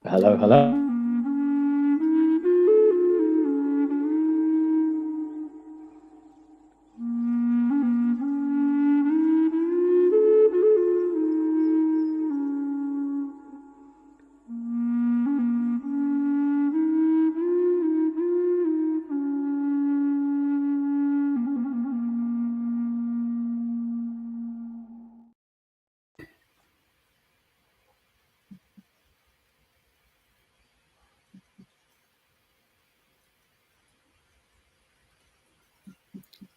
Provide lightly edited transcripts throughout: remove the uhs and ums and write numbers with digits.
Hello, hello.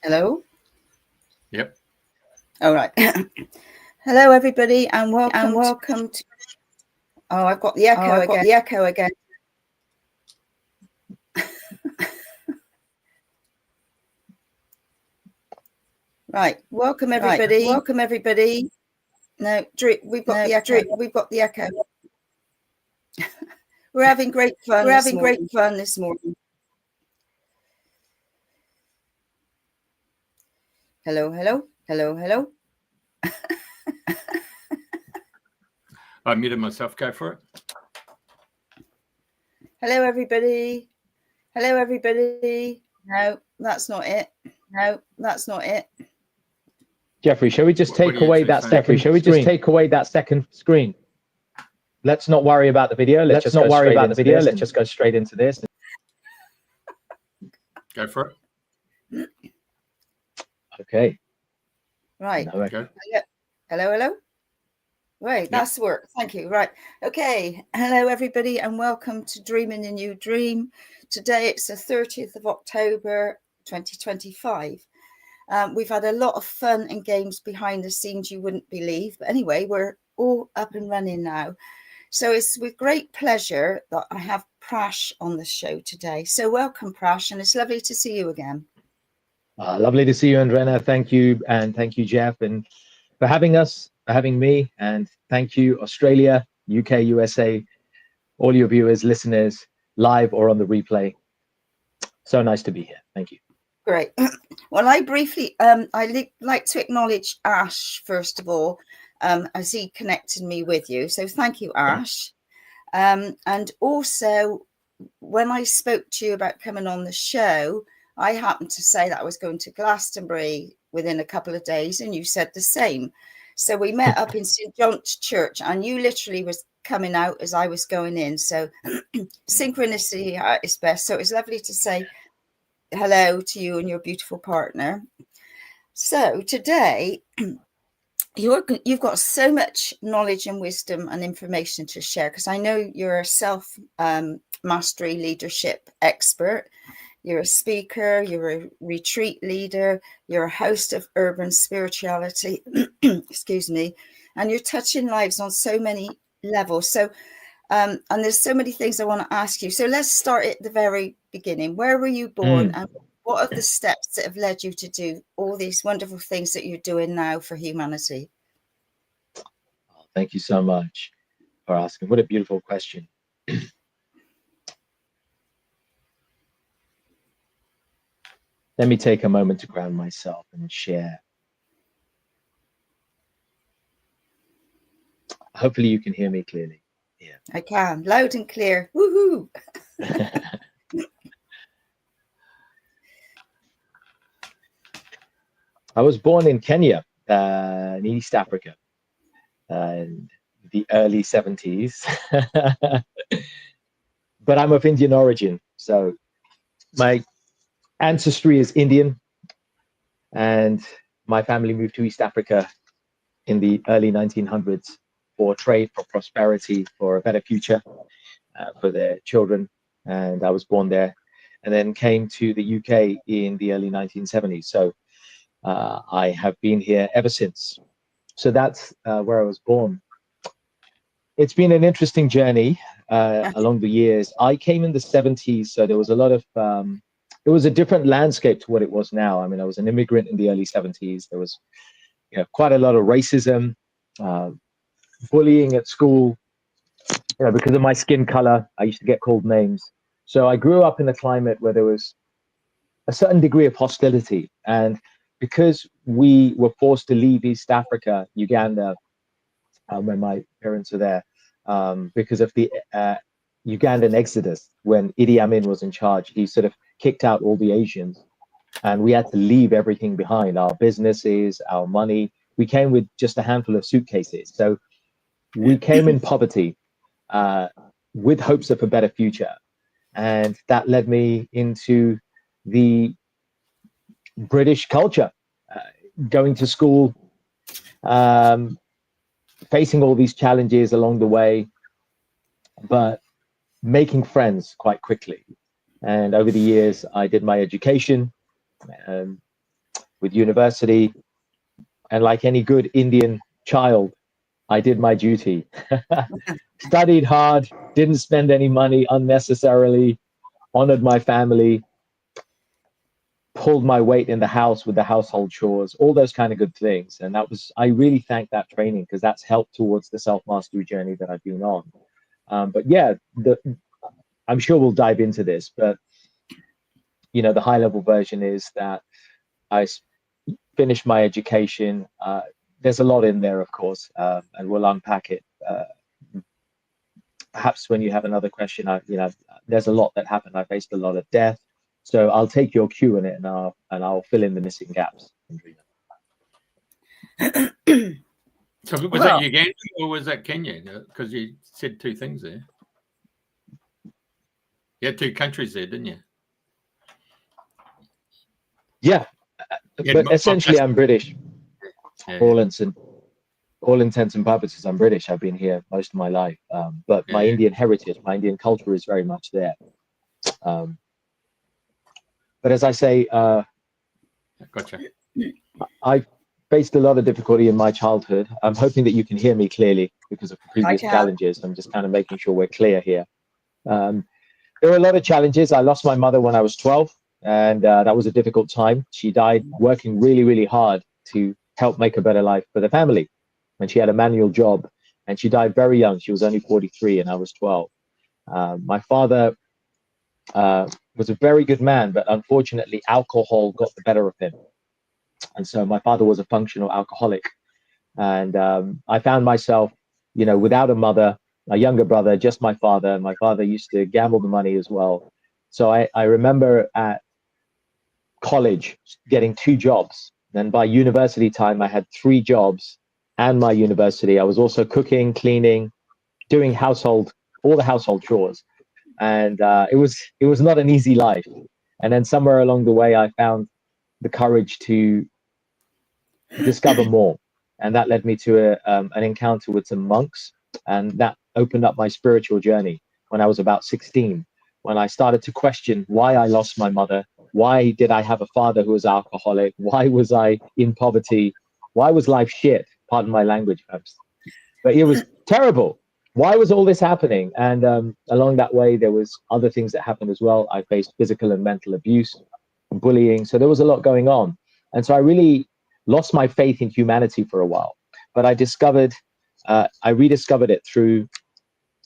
Hello? Yep. All right. Hello, everybody, and welcome to... Oh, I've got the echo again. Right. Welcome, everybody. No, we've got the echo. We're having great fun this morning. Hello. I muted myself. Go for it. Hello, everybody. No, that's not it. Jeffrey, shall we just take away that second screen? Let's not worry about the video. Let's just go straight into this. Go for it. Okay. Right. Okay. Hello. Right, that's work. Thank you. Right. Okay. Hello, everybody, and welcome to Dreaming a New Dream. Today, it's the 30th of October, 2025. We've had a lot of fun and games behind the scenes you wouldn't believe. But anyway, we're all up and running now. So it's with great pleasure that I have Prash on the show today. So welcome, Prash, and it's lovely to see you again. Lovely to see you, Andrena. Thank you, and thank you, Jeff, and for having us, for having me, and thank you, Australia, UK, USA, all your viewers, listeners, live or on the replay. So nice to be here. Thank you. Great. Well, I briefly, I'd like to acknowledge Ash, first of all, as he connected me with you. So thank you, Ash. And also, when I spoke to you about coming on the show, I happened to say that I was going to Glastonbury within a couple of days, and you said the same. So we met up in St. John's Church, and you literally was coming out as I was going in. So synchronicity is best. So it's lovely to say hello to you and your beautiful partner. So today, you've got so much knowledge and wisdom and information to share, because I know you're a self-mastery leadership expert. You're a speaker, you're a retreat leader, you're a host of urban spirituality, excuse me, and you're touching lives on so many levels. So, and there's so many things I want to ask you. So let's start at the very beginning. Where were you born, and what are the steps that have led you to do all these wonderful things that you're doing now for humanity? Oh, thank you so much for asking. What a beautiful question. Let me take a moment to ground myself and share. Hopefully you can hear me clearly. Yeah, I can, loud and clear. Woohoo! I was born in Kenya, in East Africa, in the early 70s. But I'm of Indian origin, so my ancestry is Indian, and my family moved to East Africa in the early 1900s for trade, for prosperity, for a better future for their children. And I was born there, and then came to the UK in the early 1970s. So I have been here ever since. So that's where I was born. It's been an interesting journey along the years. I came in the 70s, so there was a lot of it was a different landscape to what it was now. I mean, I was an immigrant in the early 70s. There was quite a lot of racism, bullying at school. Because of my skin color, I used to get called names. So I grew up in a climate where there was a certain degree of hostility. And because we were forced to leave East Africa, Uganda, when my parents were there, because of the Ugandan exodus when Idi Amin was in charge. He sort of kicked out all the Asians, and we had to leave everything behind, our businesses, our money. We came with just a handful of suitcases. So we came in poverty with hopes of a better future. And that led me into the British culture, going to school, facing all these challenges along the way, but making friends quite quickly. And over the years, I did my education with university. And like any good Indian child, I did my duty. Studied hard, didn't spend any money unnecessarily, honored my family, pulled my weight in the house with the household chores, all those kind of good things. And I really thank that training, because that's helped towards the self-mastery journey that I've been on. But yeah, I'm sure we'll dive into this, but the high level version is that I finished my education. There's a lot in there, of course, and we'll unpack it. Perhaps when you have another question, there's a lot that happened. I faced a lot of death. So I'll take your cue in it, and I'll fill in the missing gaps, Andrena. So was that Uganda or was that Kenya? Because you said two things there. You had two countries there, didn't you? Yeah, but essentially I'm British. Yeah. All intents and purposes, I'm British. I've been here most of my life. But my Indian heritage, my Indian culture is very much there. But as I say, Gotcha. I faced a lot of difficulty in my childhood. I'm hoping that you can hear me clearly because of previous challenges. I'm just kind of making sure we're clear here. There were a lot of challenges. I lost my mother when I was 12, and that was a difficult time. She died working really, really hard to help make a better life for the family. And she had a manual job, and she died very young. She was only 43 and I was 12. My father was a very good man, but unfortunately alcohol got the better of him. And so my father was a functional alcoholic. And I found myself, without a mother, a younger brother, just my father. My father used to gamble the money as well. So I remember at college getting 2 jobs. Then by university time, I had 3 jobs and my university. I was also cooking, cleaning, doing all the household chores. And it was not an easy life. And then somewhere along the way, I found the courage to discover more. And that led me to an encounter with some monks. And that opened up my spiritual journey when I was about 16, when I started to question why I lost my mother. Why did I have a father who was alcoholic? Why was I in poverty? Why was life shit? Pardon my language, folks. But it was terrible. Why was all this happening? And along that way, there was other things that happened as well. I faced physical and mental abuse, bullying. So there was a lot going on. And so I really lost my faith in humanity for a while. But I rediscovered it through,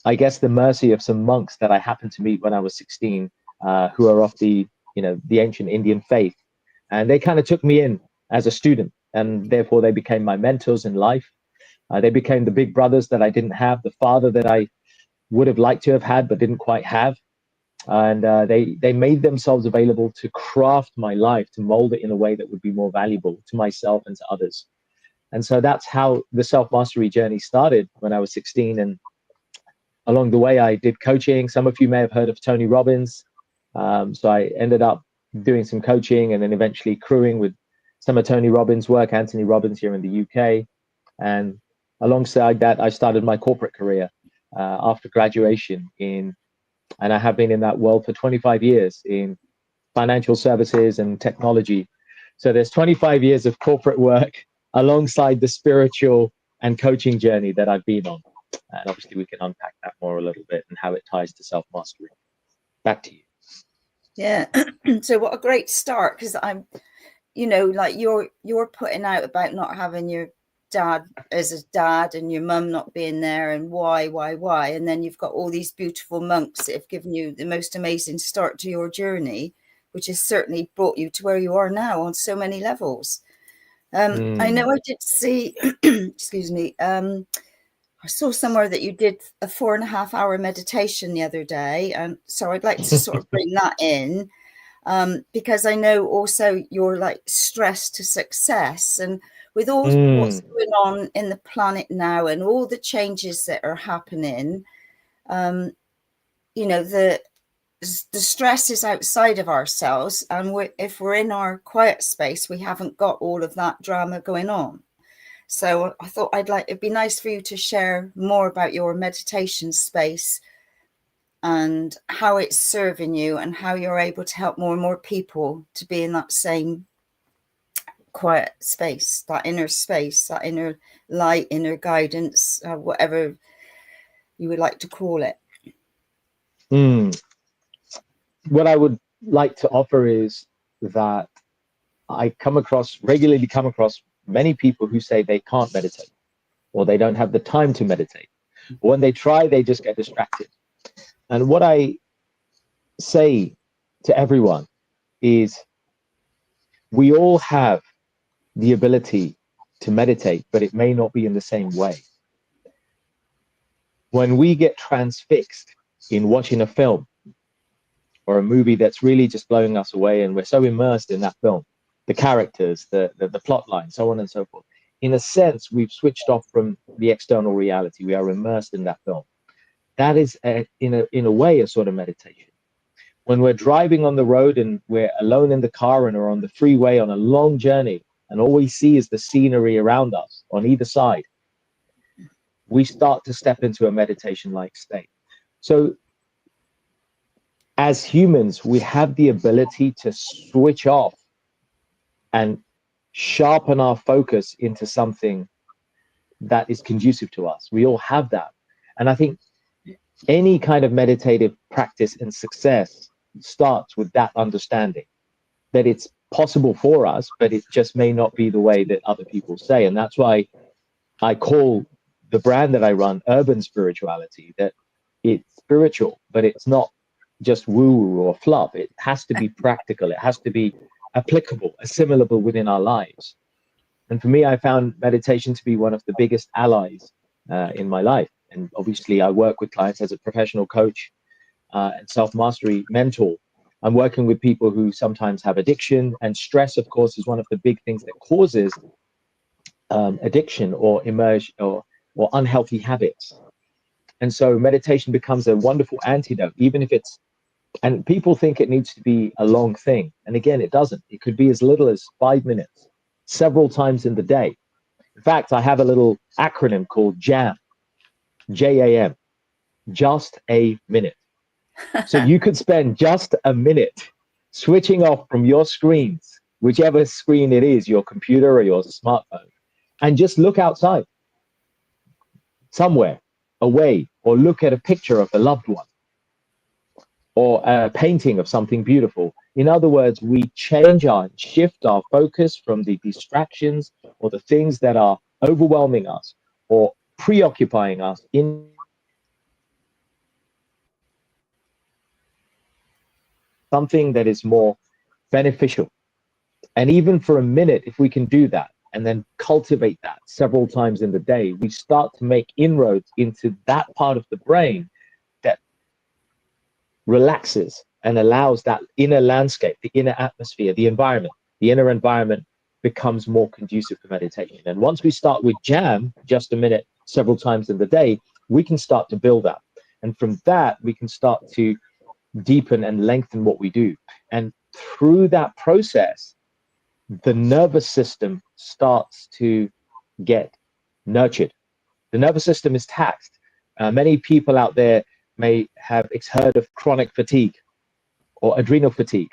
I guess, the mercy of some monks that I happened to meet when I was 16, who are of the ancient Indian faith. And they kind of took me in as a student, and therefore they became my mentors in life. They became the big brothers that I didn't have, the father that I would have liked to have had but didn't quite have. And they made themselves available to craft my life, to mold it in a way that would be more valuable to myself and to others. And so that's how the self-mastery journey started when I was 16. And along the way, I did coaching. Some of you may have heard of Tony Robbins. So I ended up doing some coaching and then eventually crewing with some of Tony Robbins' work, Anthony Robbins here in the UK. And alongside that, I started my corporate career after graduation and I have been in that world for 25 years in financial services and technology. So there's 25 years of corporate work alongside the spiritual and coaching journey that I've been on. And obviously we can unpack that more a little bit and how it ties to self-mastery. Back to you. Yeah. So what a great start, because I'm, like you're putting out about not having your dad as a dad and your mum not being there and why. And then you've got all these beautiful monks that have given you the most amazing start to your journey, which has certainly brought you to where you are now on so many levels. I know I did see, excuse me, I saw somewhere that you did a 4.5-hour meditation the other day. And so I'd like to sort of bring that in, because I know also you're like stress to success. And with all what's going on in the planet now and all the changes that are happening, you know, the stress is outside of ourselves. And if we're in our quiet space, we haven't got all of that drama going on. So I thought it'd be nice for you to share more about your meditation space and how it's serving you and how you're able to help more and more people to be in that same quiet space, that inner light, inner guidance, whatever you would like to call it. What I would like to offer is that I regularly come across many people who say they can't meditate or they don't have the time to meditate. When they try, they just get distracted. And what I say to everyone is we all have the ability to meditate, but it may not be in the same way. When we get transfixed in watching a film or a movie that's really just blowing us away and we're so immersed in that film, the characters, the plot line, so on and so forth. In a sense, we've switched off from the external reality. We are immersed in that film. That is, in a way, a sort of meditation. When we're driving on the road and we're alone in the car and are on the freeway on a long journey, and all we see is the scenery around us on either side, we start to step into a meditation-like state. So, as humans, we have the ability to switch off and sharpen our focus into something that is conducive to us. We all have that. And I think any kind of meditative practice and success starts with that understanding that it's possible for us, but it just may not be the way that other people say. And that's why I call the brand that I run Urban Spirituality, that it's spiritual, but it's not just woo-woo or fluff. It has to be practical. It has to be applicable, assimilable within our lives. And for me, I found meditation to be one of the biggest allies in my life. And obviously, I work with clients as a professional coach and self-mastery mentor. I'm working with people who sometimes have addiction, and stress, of course, is one of the big things that causes addiction or or unhealthy habits. And so meditation becomes a wonderful antidote, even if and people think it needs to be a long thing. And again, it doesn't. It could be as little as 5 minutes, several times in the day. In fact, I have a little acronym called JAM, J-A-M, just a minute. So you could spend just a minute switching off from your screens, whichever screen it is, your computer or your smartphone, and just look outside somewhere away, or look at a picture of a loved one, or a painting of something beautiful. In other words, we shift our focus from the distractions or the things that are overwhelming us or preoccupying us in something that is more beneficial. And even for a minute, if we can do that and then cultivate that several times in the day, we start to make inroads into that part of the brain that relaxes and allows that inner landscape, the inner atmosphere, the environment, the inner environment becomes more conducive for meditation. And once we start with JAM, just a minute, several times in the day, we can start to build up. And from that, we can start to deepen and lengthen what we do. And through that process, the nervous system starts to get nurtured. The nervous system is taxed. Many people out there may have heard of chronic fatigue or adrenal fatigue.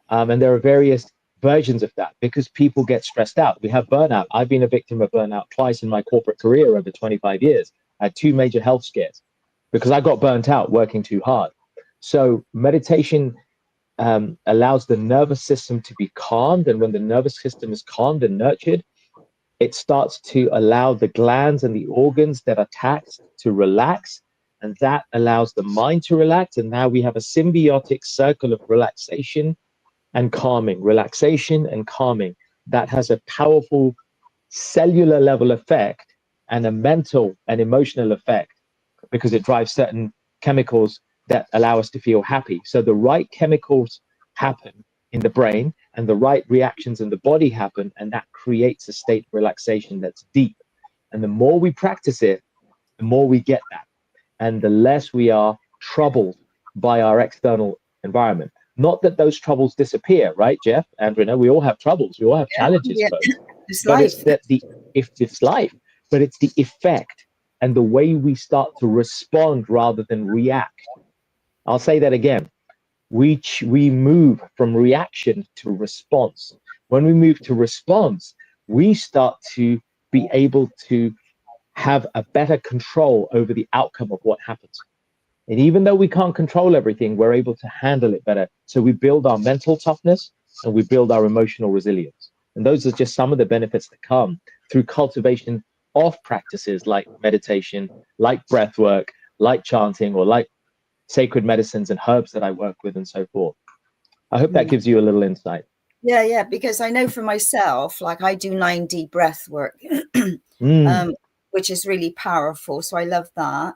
And there are various versions of that because people get stressed out. We have burnout. I've been a victim of burnout twice in my corporate career over 25 years. I had 2 major health scares because I got burnt out working too hard. So meditation allows the nervous system to be calmed. And when the nervous system is calmed and nurtured, it starts to allow the glands and the organs that are taxed to relax. And that allows the mind to relax. And now we have a symbiotic circle of relaxation and calming, relaxation and calming. That has a powerful cellular level effect and a mental and emotional effect because it drives certain chemicals that allow us to feel happy. So the right chemicals happen in the brain and the right reactions in the body happen, and that creates a state of relaxation that's deep. And the more we practice it, the more we get that, and the less we are troubled by our external environment. Not that those troubles disappear, right, Jeff, Andrena? We all have troubles, we all have challenges, Yeah. folks. It's But life. it's that if it's life, but it's the effect and the way we start to respond rather than react. I'll say that again. We move from reaction to response. When we move to response, we start to be able to have a better control over the outcome of what happens. And even though we can't control everything, we're able to handle it better. So we build our mental toughness and we build our emotional resilience. And those are just some of the benefits that come through cultivation of practices like meditation, like breath work, like chanting, or like sacred medicines and herbs that I work with and so forth. I hope that gives you a little insight. Yeah, because I know for myself, like I do 9D breath work, which is really powerful. So I love that.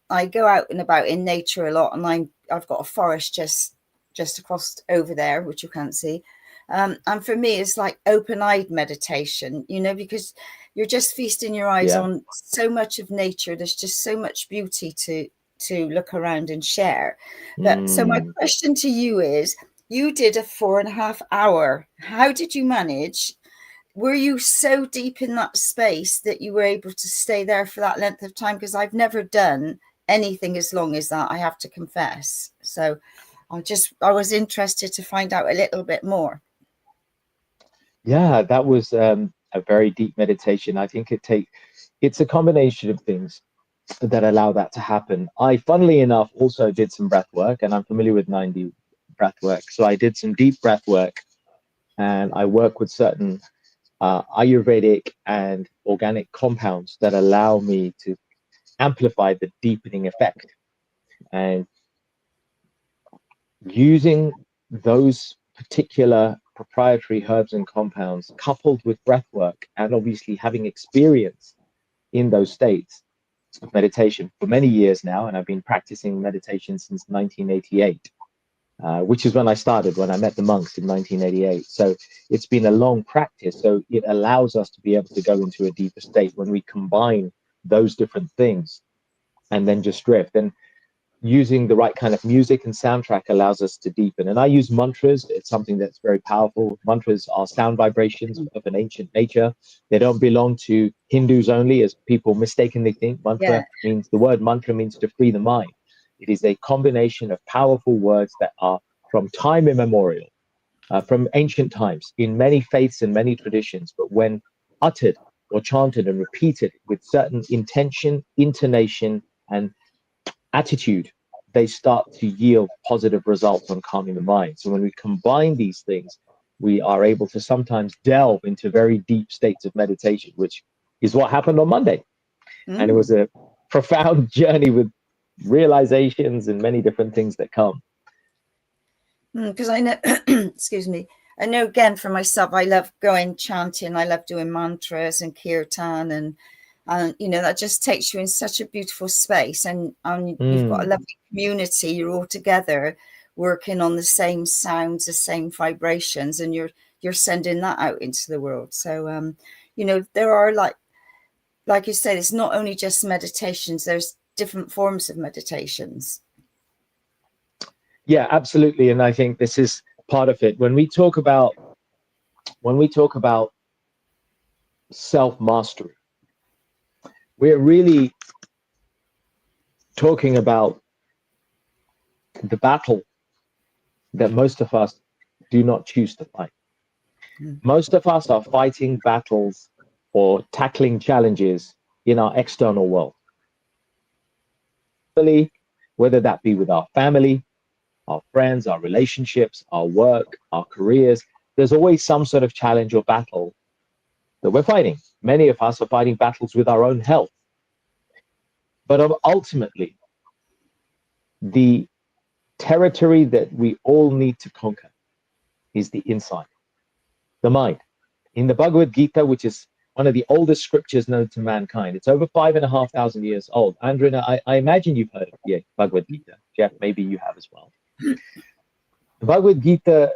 I go out and about in nature a lot, and I've got a forest just across over there, which you can't see. And for me, it's like open-eyed meditation, because you're just feasting your eyes on so much of nature. There's just so much beauty to look around and share. So my question to you is, you did a 4.5 hour. How did you manage? Were you so deep in that space that you were able to stay there for that length of time? Because I've never done anything as long as that, I have to confess. So I was interested to find out a little bit more. Yeah, that was a very deep meditation. I think it's a combination of things that allow that to happen. I, funnily enough, also did some breath work, and I'm familiar with 9D breath work. So I did some deep breath work, and I work with certain Ayurvedic and organic compounds that allow me to amplify the deepening effect. And using those particular proprietary herbs and compounds coupled with breath work, and obviously having experience in those states of meditation for many years now, and I've been practicing meditation since 1988, which is when I started, when I met the monks in 1988. So it's been a long practice. So it allows us to be able to go into a deeper state when we combine those different things and then just drift. And using the right kind of music and soundtrack allows us to deepen. And I use mantras. It's something that's very powerful. Mantras are sound vibrations of an ancient nature. They don't belong to Hindus only, as people mistakenly think. The word mantra means to free the mind. It is a combination of powerful words that are from time immemorial, from ancient times, in many faiths and many traditions. But when uttered or chanted and repeated with certain intention, intonation, and attitude, they start to yield positive results on calming the mind. So when we combine these things, we are able to sometimes delve into very deep states of meditation, which is what happened on Monday. And it was a profound journey with realizations and many different things that come. Because I know, excuse me, I know again for myself, I love going chanting, I love doing mantras and kirtan, and that just takes you in such a beautiful space, and you've got a lovely community. You're all together working on the same sounds, the same vibrations, and you're sending that out into the world. So there are, like you said, it's not only just meditations, there's different forms of meditations. Yeah, absolutely. And I think this is part of it. When we talk about self-mastery, we're really talking about the battle that most of us do not choose to fight. Most of us are fighting battles or tackling challenges in our external world. Whether that be with our family, our friends, our relationships, our work, our careers, there's always some sort of challenge or battle that we're fighting. Many of us are fighting battles with our own health. But ultimately, the territory that we all need to conquer is the inside, the mind. In the Bhagavad Gita, which is one of the oldest scriptures known to mankind. It's over 5,500 years old. Andrena, I imagine you've heard of the Bhagavad Gita. Jeff, maybe you have as well. The Bhagavad Gita,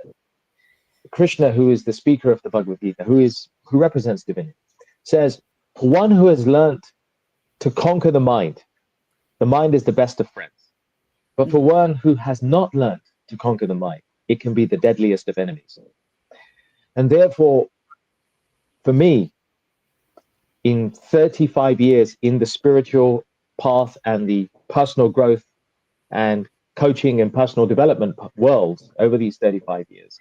Krishna, who is the speaker of the Bhagavad Gita, who represents divinity, says, for one who has learnt to conquer the mind is the best of friends. But for one who has not learnt to conquer the mind, it can be the deadliest of enemies. And therefore, for me, in 35 years in the spiritual path and the personal growth and coaching and personal development worlds over these 35 years,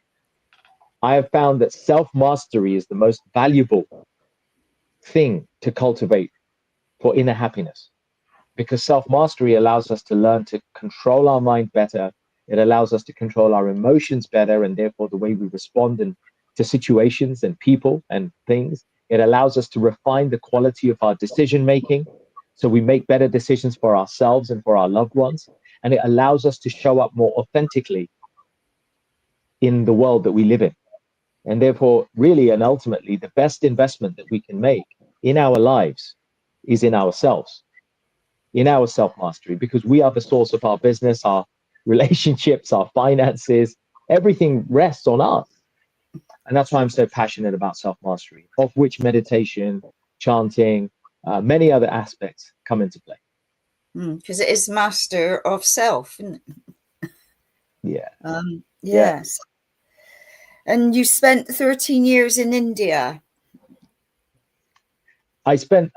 I have found that self-mastery is the most valuable thing to cultivate for inner happiness, because self-mastery allows us to learn to control our mind better. It allows us to control our emotions better, and therefore the way we respond to situations and people and things. It allows us to refine the quality of our decision making, so we make better decisions for ourselves and for our loved ones. And it allows us to show up more authentically in the world that we live in. And therefore, really and ultimately, the best investment that we can make in our lives is in ourselves, in our self-mastery, because we are the source of our business, our relationships, our finances. Everything rests on us. And that's why I'm so passionate about self-mastery, of which meditation, chanting, many other aspects come into play. Because it is master of self, isn't it? Yeah. Yes. And you spent 13 years in India. I spent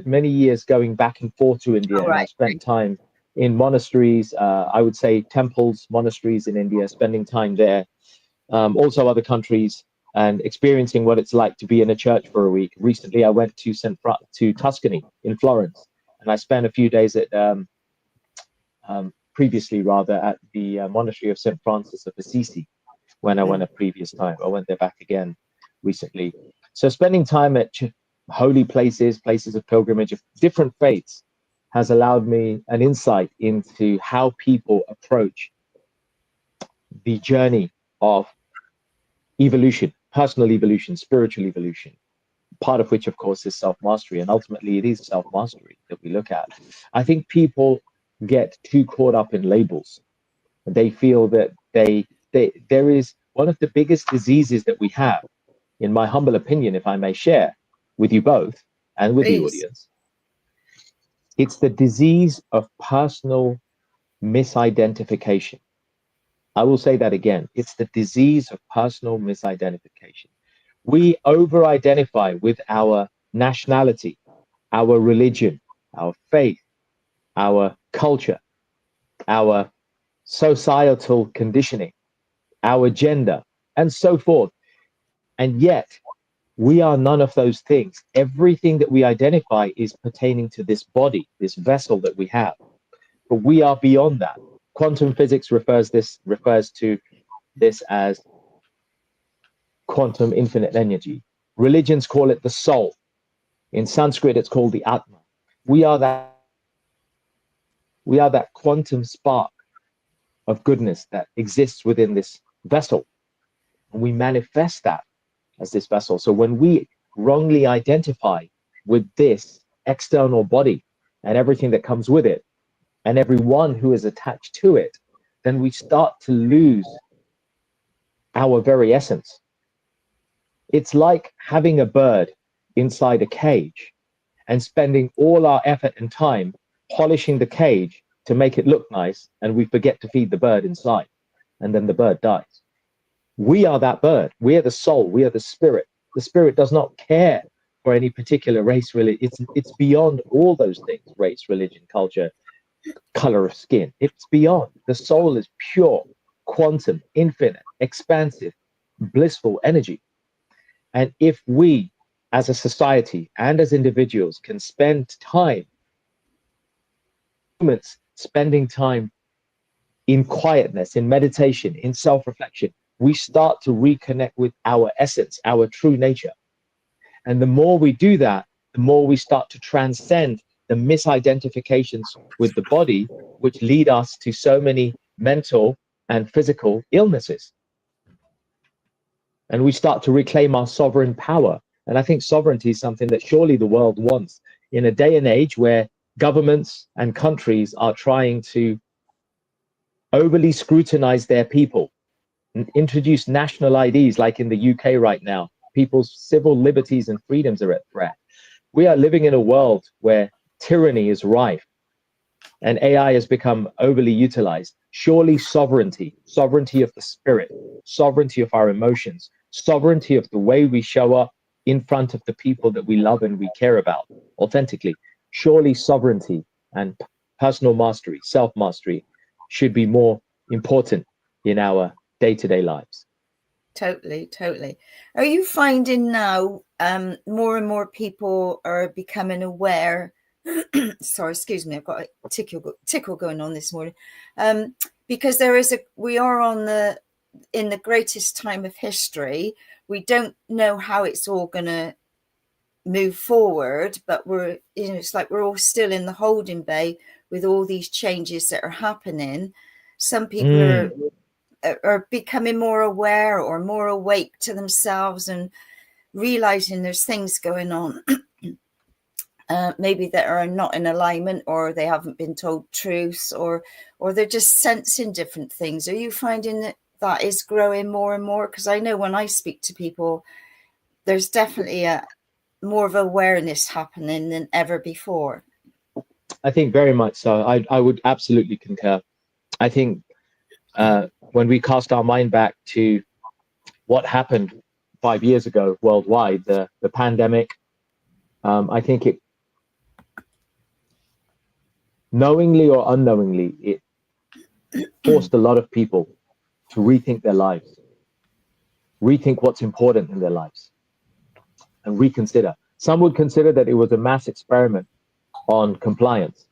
many years going back and forth to India. Oh, right. And I spent time in monasteries, I would say temples, monasteries in India, spending time there. Also other countries, and experiencing what it's like to be in a church for a week. Recently, I went to Tuscany in Florence, and I spent a few days at previously at the monastery of St. Francis of Assisi when I went a previous time. I went there back again recently. So spending time at holy places of pilgrimage of different faiths has allowed me an insight into how people approach the journey of evolution, personal evolution, spiritual evolution, part of which, of course, is self-mastery. And ultimately, it is self-mastery that we look at. I think people get too caught up in labels. They feel that there is one of the biggest diseases that we have, in my humble opinion, if I may share with you both and with the audience. It's the disease of personal misidentification. I will say that again. It's the disease of personal misidentification. We over-identify with our nationality, our religion, our faith, our culture, our societal conditioning, our gender, and so forth. And yet, we are none of those things. Everything that we identify is pertaining to this body, this vessel that we have. But we are beyond that. Quantum physics refers to this as quantum infinite energy. Religions call it the soul. In Sanskrit, it's called the Atma. We are that quantum spark of goodness that exists within this vessel. And we manifest that as this vessel. So when we wrongly identify with this external body and everything that comes with it, and everyone who is attached to it, then we start to lose our very essence. It's like having a bird inside a cage and spending all our effort and time polishing the cage to make it look nice, and we forget to feed the bird inside, and then the bird dies. We are that bird. We are the soul. We are the spirit. The spirit does not care for any particular race, really. It's beyond all those things: race, religion, culture, color of skin. It's beyond. The soul is pure, quantum, infinite, expansive, blissful energy. And if we, as a society and as individuals, can spend time, moments spending time in quietness, in meditation, in self-reflection, we start to reconnect with our essence, our true nature. And the more we do that, the more we start to transcend the misidentifications with the body, which lead us to so many mental and physical illnesses. And we start to reclaim our sovereign power And I think sovereignty is something that surely the world wants in a day and age where governments and countries are trying to overly scrutinize their people and introduce national IDs, like in the UK right now. People's civil liberties and freedoms are at threat. We are living in a world where tyranny is rife and AI has become overly utilized. Surely sovereignty of the spirit, sovereignty of our emotions, sovereignty of the way we show up in front of the people that we love and we care about authentically. Surely sovereignty and personal mastery, self-mastery should be more important in our day-to-day lives. Totally. Are you finding now more and more people are becoming aware? Sorry, excuse me, I've got a tickle going on this morning. Because we are in the greatest time of history. We don't know how it's all going to move forward, but it's like we're all still in the holding bay with all these changes that are happening. Some people are becoming more aware or more awake to themselves and realizing there's things going on maybe that are not in alignment, or they haven't been told truths, or they're just sensing different things. Are you finding that is growing more and more? Because I know when I speak to people, there's definitely more of awareness happening than ever before. I think very much so. I would absolutely concur. I think when we cast our mind back to what happened 5 years ago worldwide, the pandemic, I think it, knowingly or unknowingly, it forced a lot of people to rethink their lives, rethink what's important in their lives, and reconsider. Some would consider that it was a mass experiment on compliance.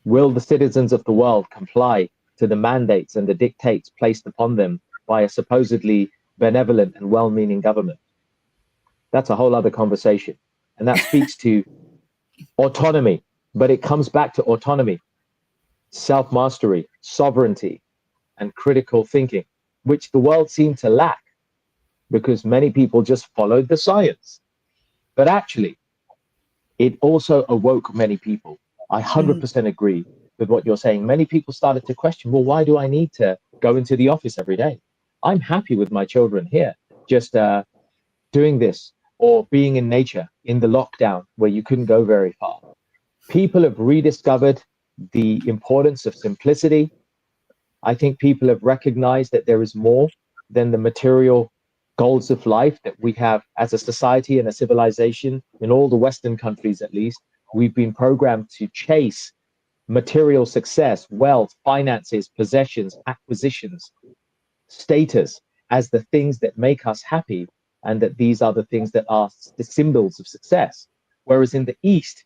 Will the citizens of the world comply to the mandates and the dictates placed upon them by a supposedly benevolent and well-meaning government? That's a whole other conversation. And that speaks to autonomy, but it comes back to autonomy, self-mastery, sovereignty, and critical thinking, which the world seemed to lack because many people just followed the science. But actually, it also awoke many people. I 100% agree with what you're saying. Many people started to question, well, why do I need to go into the office every day? I'm happy with my children here, just doing this or being in nature in the lockdown where you couldn't go very far. People have rediscovered the importance of simplicity. I think people have recognized that there is more than the material goals of life that we have as a society and a civilization. In all the Western countries, at least, we've been programmed to chase material success, wealth, finances, possessions, acquisitions, status as the things that make us happy, and that these are the things that are the symbols of success. Whereas in the East,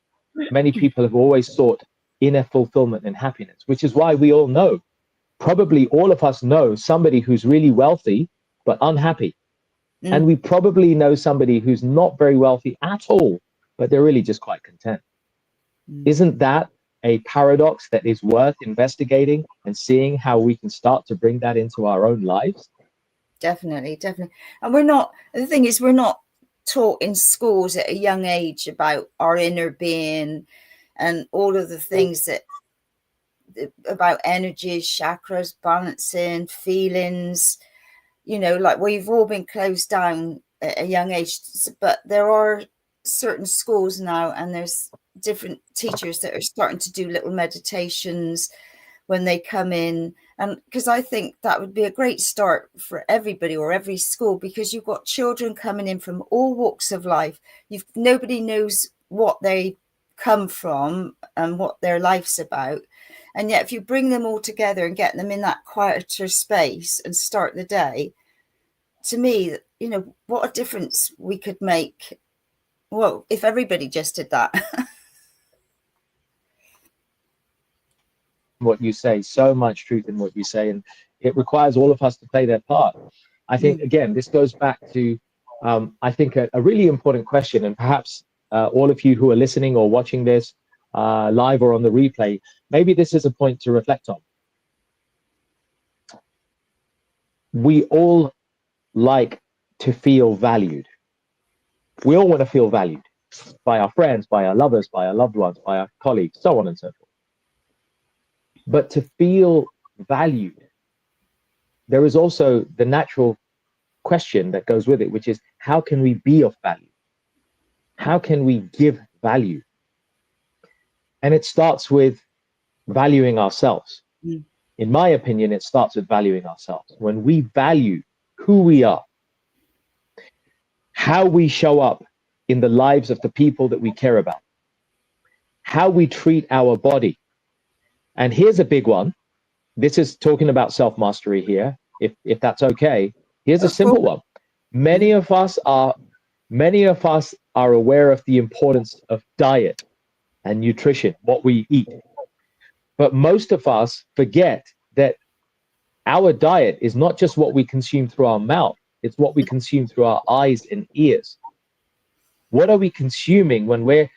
many people have always sought inner fulfillment and happiness, which is why we all know, probably all of us know somebody who's really wealthy but unhappy. And we probably know somebody who's not very wealthy at all, but they're really just quite content. Isn't that a paradox that is worth investigating and seeing how we can start to bring that into our own lives? Definitely. And the thing is, we're not taught in schools at a young age about our inner being and all of the things about energy, chakras, balancing, feelings, like we've all been closed down at a young age. But there are certain schools now, and there's different teachers that are starting to do little meditations when they come in. And because I think that would be a great start for everybody or every school, because you've got children coming in from all walks of life. Nobody knows what they come from and what their life's about. And yet if you bring them all together and get them in that quieter space and start the day, to me, what a difference we could make. Well, if everybody just did that. What you say, so much truth in what you say, and it requires all of us to play their part. I think, again, this goes back to, I think, a really important question, and perhaps all of you who are listening or watching this live or on the replay, maybe this is a point to reflect on. We all like to feel valued. We all want to feel valued by our friends, by our lovers, by our loved ones, by our colleagues, so on and so forth. But to feel valued, there is also the natural question that goes with it, which is, how can we be of value? How can we give value? And it starts with valuing ourselves. In my opinion, it starts with valuing ourselves. When we value who we are, how we show up in the lives of the people that we care about, how we treat our body. And here's a big one. This is talking about self-mastery here, if that's okay. Here's a simple one. Many of us are aware of the importance of diet and nutrition, what we eat. But most of us forget that our diet is not just what we consume through our mouth, it's what we consume through our eyes and ears. What are we consuming when we're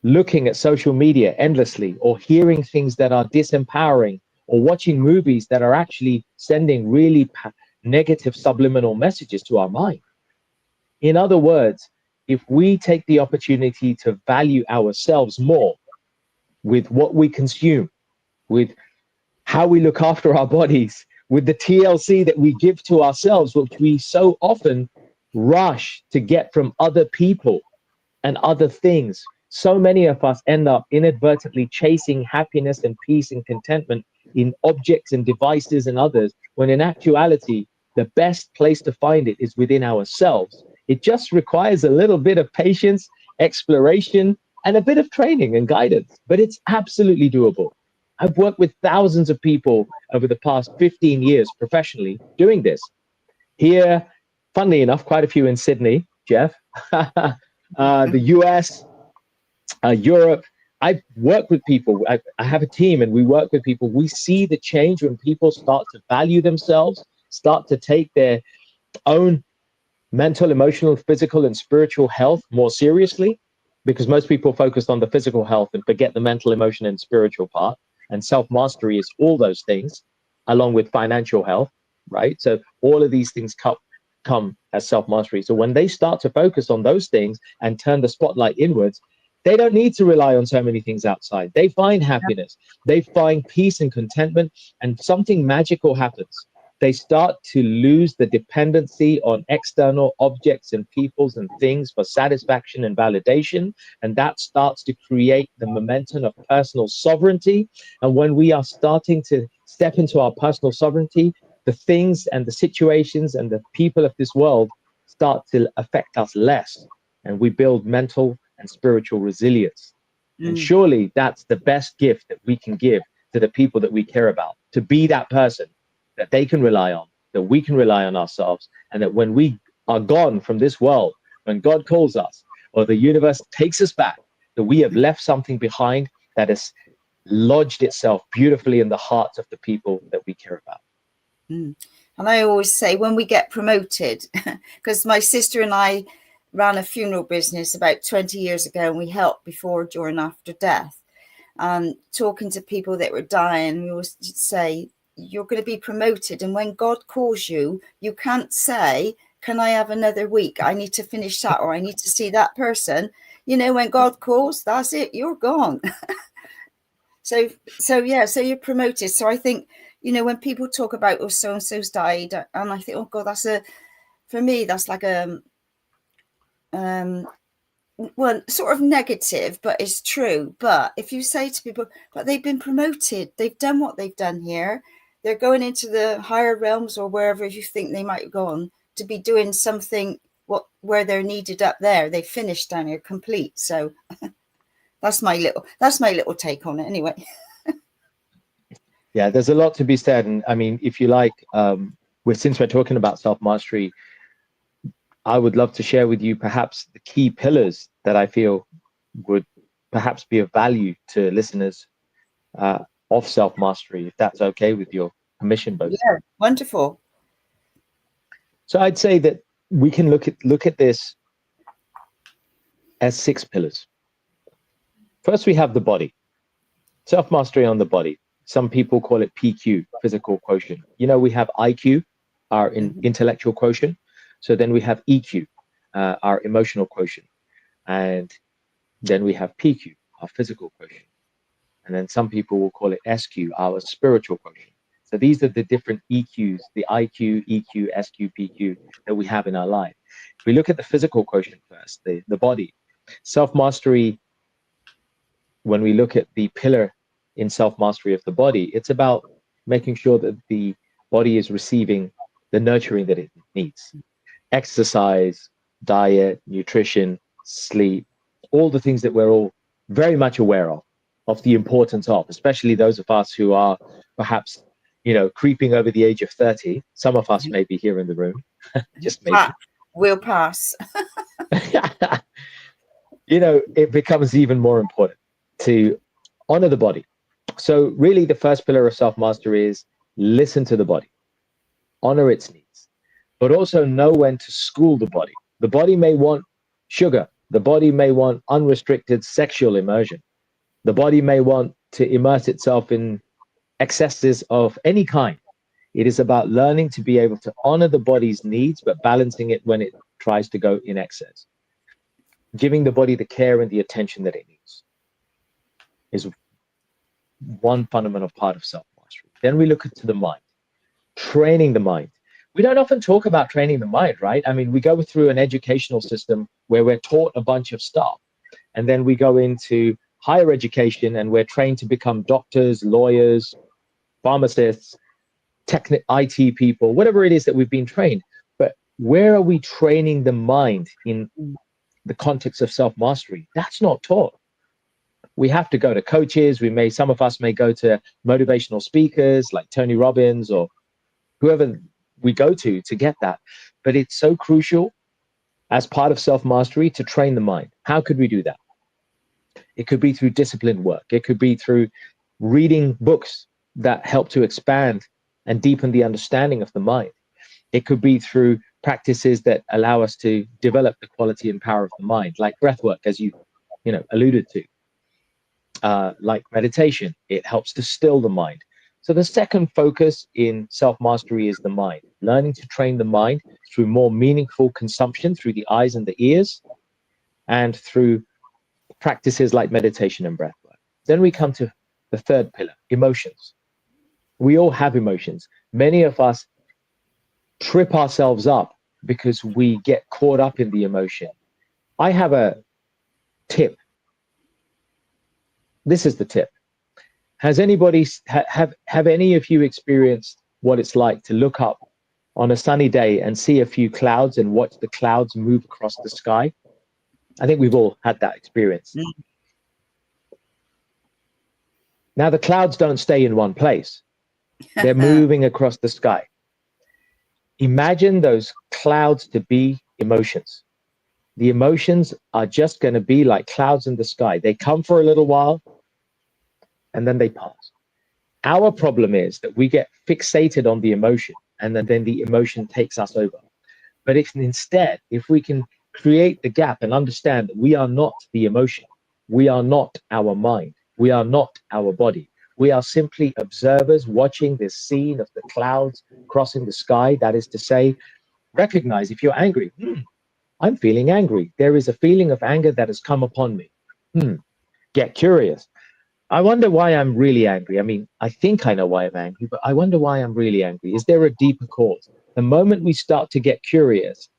looking at social media endlessly, or hearing things that are disempowering, or watching movies that are actually sending really negative subliminal messages to our mind? In other words, if we take the opportunity to value ourselves more with what we consume, with how we look after our bodies, with the TLC that we give to ourselves, which we so often rush to get from other people and other things. So many of us end up inadvertently chasing happiness and peace and contentment in objects and devices and others, when in actuality, the best place to find it is within ourselves. It just requires a little bit of patience, exploration, and a bit of training and guidance, but it's absolutely doable. I've worked with thousands of people over the past 15 years professionally doing this. Here, funnily enough, quite a few in Sydney, Jeff, the US, Europe. I work with people. I have a team and we work with people. We see the change when people start to value themselves, start to take their own mental, emotional, physical, and spiritual health more seriously, because most people focus on the physical health and forget the mental, emotion, and spiritual part. And self-mastery is all those things, along with financial health, right? So all of these things come as self-mastery. So when they start to focus on those things and turn the spotlight inwards, they don't need to rely on so many things outside. They find happiness, they find peace and contentment, and something magical happens. They start to lose the dependency on external objects and peoples and things for satisfaction and validation. And that starts to create the momentum of personal sovereignty. And when we are starting to step into our personal sovereignty, the things and the situations and the people of this world start to affect us less. And we build mental and spiritual resilience. And surely that's the best gift that we can give to the people that we care about, to be that person that they can rely on, that we can rely on ourselves, and that when we are gone from this world, when God calls us or the universe takes us back, that we have left something behind that has lodged itself beautifully in the hearts of the people that we care about. And I always say, when we get promoted, because my sister and I ran a funeral business about 20 years ago, and we helped before, during, after death, and talking to people that were dying, we always say, you're going to be promoted, and when God calls you, you can't say, can I have another week? I need to finish that, or I need to see that person. You know, when God calls, that's it, you're gone. So you're promoted. So I think, you know, when people talk about, oh, so and so's died, and I think, oh God, for me that's like a well, sort of negative, but it's true. But if you say to people, but they've been promoted, they've done what they've done here, they're going into the higher realms or wherever you think they might go on to be doing something where they're needed up there. They finished down here complete. So that's my little take on it anyway. Yeah, there's a lot to be said. And I mean, if you like, since we're talking about self-mastery, I would love to share with you perhaps the key pillars that I feel would perhaps be of value to listeners of self-mastery, if that's okay with your permission, both. Yeah, wonderful. So I'd say that we can look at this as 6 pillars. First, we have the body. Self-mastery on the body. Some people call it PQ, physical quotient. You know, we have IQ, our intellectual quotient. So then we have EQ, our emotional quotient. And then we have PQ, our physical quotient. And then some people will call it SQ, our spiritual quotient. So these are the different EQs, the IQ, EQ, SQ, PQ that we have in our life. If we look at the physical quotient first, the body, self-mastery, when we look at the pillar in self-mastery of the body, it's about making sure that the body is receiving the nurturing that it needs. Exercise, diet, nutrition, sleep, all the things that we're all very much aware of the importance of, especially those of us who are perhaps, creeping over the age of 30. Some of us may be here in the room, just maybe. We'll pass. It becomes even more important to honor the body. So really the first pillar of self-mastery is listen to the body, honor its needs, but also know when to school the body. The body may want sugar. The body may want unrestricted sexual immersion. The body may want to immerse itself in excesses of any kind. It is about learning to be able to honor the body's needs, but balancing it when it tries to go in excess. Giving the body the care and the attention that it needs is one fundamental part of self-mastery. Then we look into the mind, training the mind. We don't often talk about training the mind, right? I mean, we go through an educational system where we're taught a bunch of stuff, and then we go into higher education and we're trained to become doctors, lawyers, pharmacists, IT people, whatever it is that we've been trained. But where are we training the mind in the context of self-mastery? That's not taught. We have to go to coaches. Some of us may go to motivational speakers like Tony Robbins or whoever we go to get that. But it's so crucial as part of self-mastery to train the mind. How could we do that? It could be through disciplined work. It could be through reading books that help to expand and deepen the understanding of the mind. It could be through practices that allow us to develop the quality and power of the mind, like breath work, as you alluded to, like meditation. It helps to still the mind. So the second focus in self-mastery is the mind, learning to train the mind through more meaningful consumption through the eyes and the ears, and through practices like meditation and breath work. Then we come to the third pillar, emotions. We all have emotions. Many of us trip ourselves up because we get caught up in the emotion. I have a tip. This is the tip. Has anybody, have any of you experienced what it's like to look up on a sunny day and see a few clouds and watch the clouds move across the sky? I think we've all had that experience. Now, the clouds don't stay in one place. They're moving across the sky. Imagine those clouds to be emotions. The emotions are just going to be like clouds in the sky. They come for a little while, and then they pass. Our problem is that we get fixated on the emotion, and then the emotion takes us over. But if we can create the gap and understand that we are not the emotion, we are not our mind, we are not our body, we are simply observers watching this scene of the clouds crossing the sky. That is to say, recognize if you're angry. I'm feeling angry. There is a feeling of anger that has come upon me. Get curious. I wonder why I'm really angry. I mean, I think I know why I'm angry, but I wonder why I'm really angry. Is there a deeper cause? The moment we start to get curious,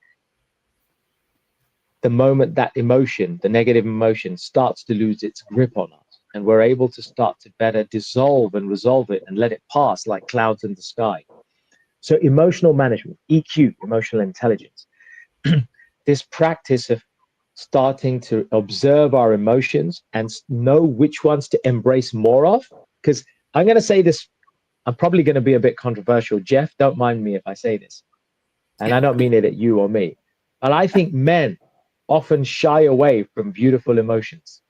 the moment that emotion, the negative emotion, starts to lose its grip on us, and we're able to start to better dissolve and resolve it and let it pass like clouds in the sky. So emotional management, EQ, emotional intelligence, this practice of starting to observe our emotions and know which ones to embrace more of. Because I'm going to say this, I'm probably going to be a bit controversial. Jeff, don't mind me if I say this. And I don't mean it at you or me. But I think men often shy away from beautiful emotions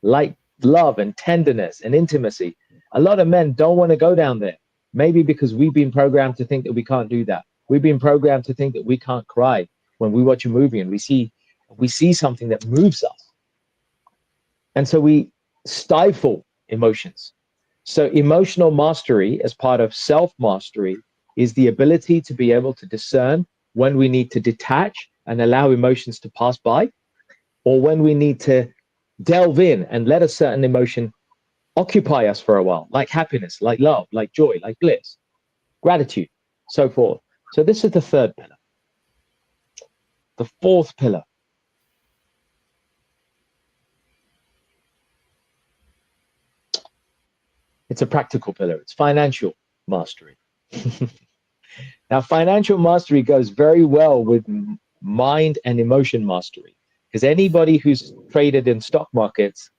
like love and tenderness and intimacy. A lot of men don't want to go down there. Maybe because we've been programmed to think that we can't do that. We've been programmed to think that we can't cry when we watch a movie and we see something that moves us. And so we stifle emotions. So emotional mastery as part of self-mastery is the ability to be able to discern when we need to detach and allow emotions to pass by, or when we need to delve in and let a certain emotion occupy us for a while, like happiness, like love, like joy, like bliss, gratitude, so forth. So this is the third pillar. The fourth pillar. It's a practical pillar. It's financial mastery. Now, financial mastery goes very well with mind and emotion mastery, because anybody who's traded in stock markets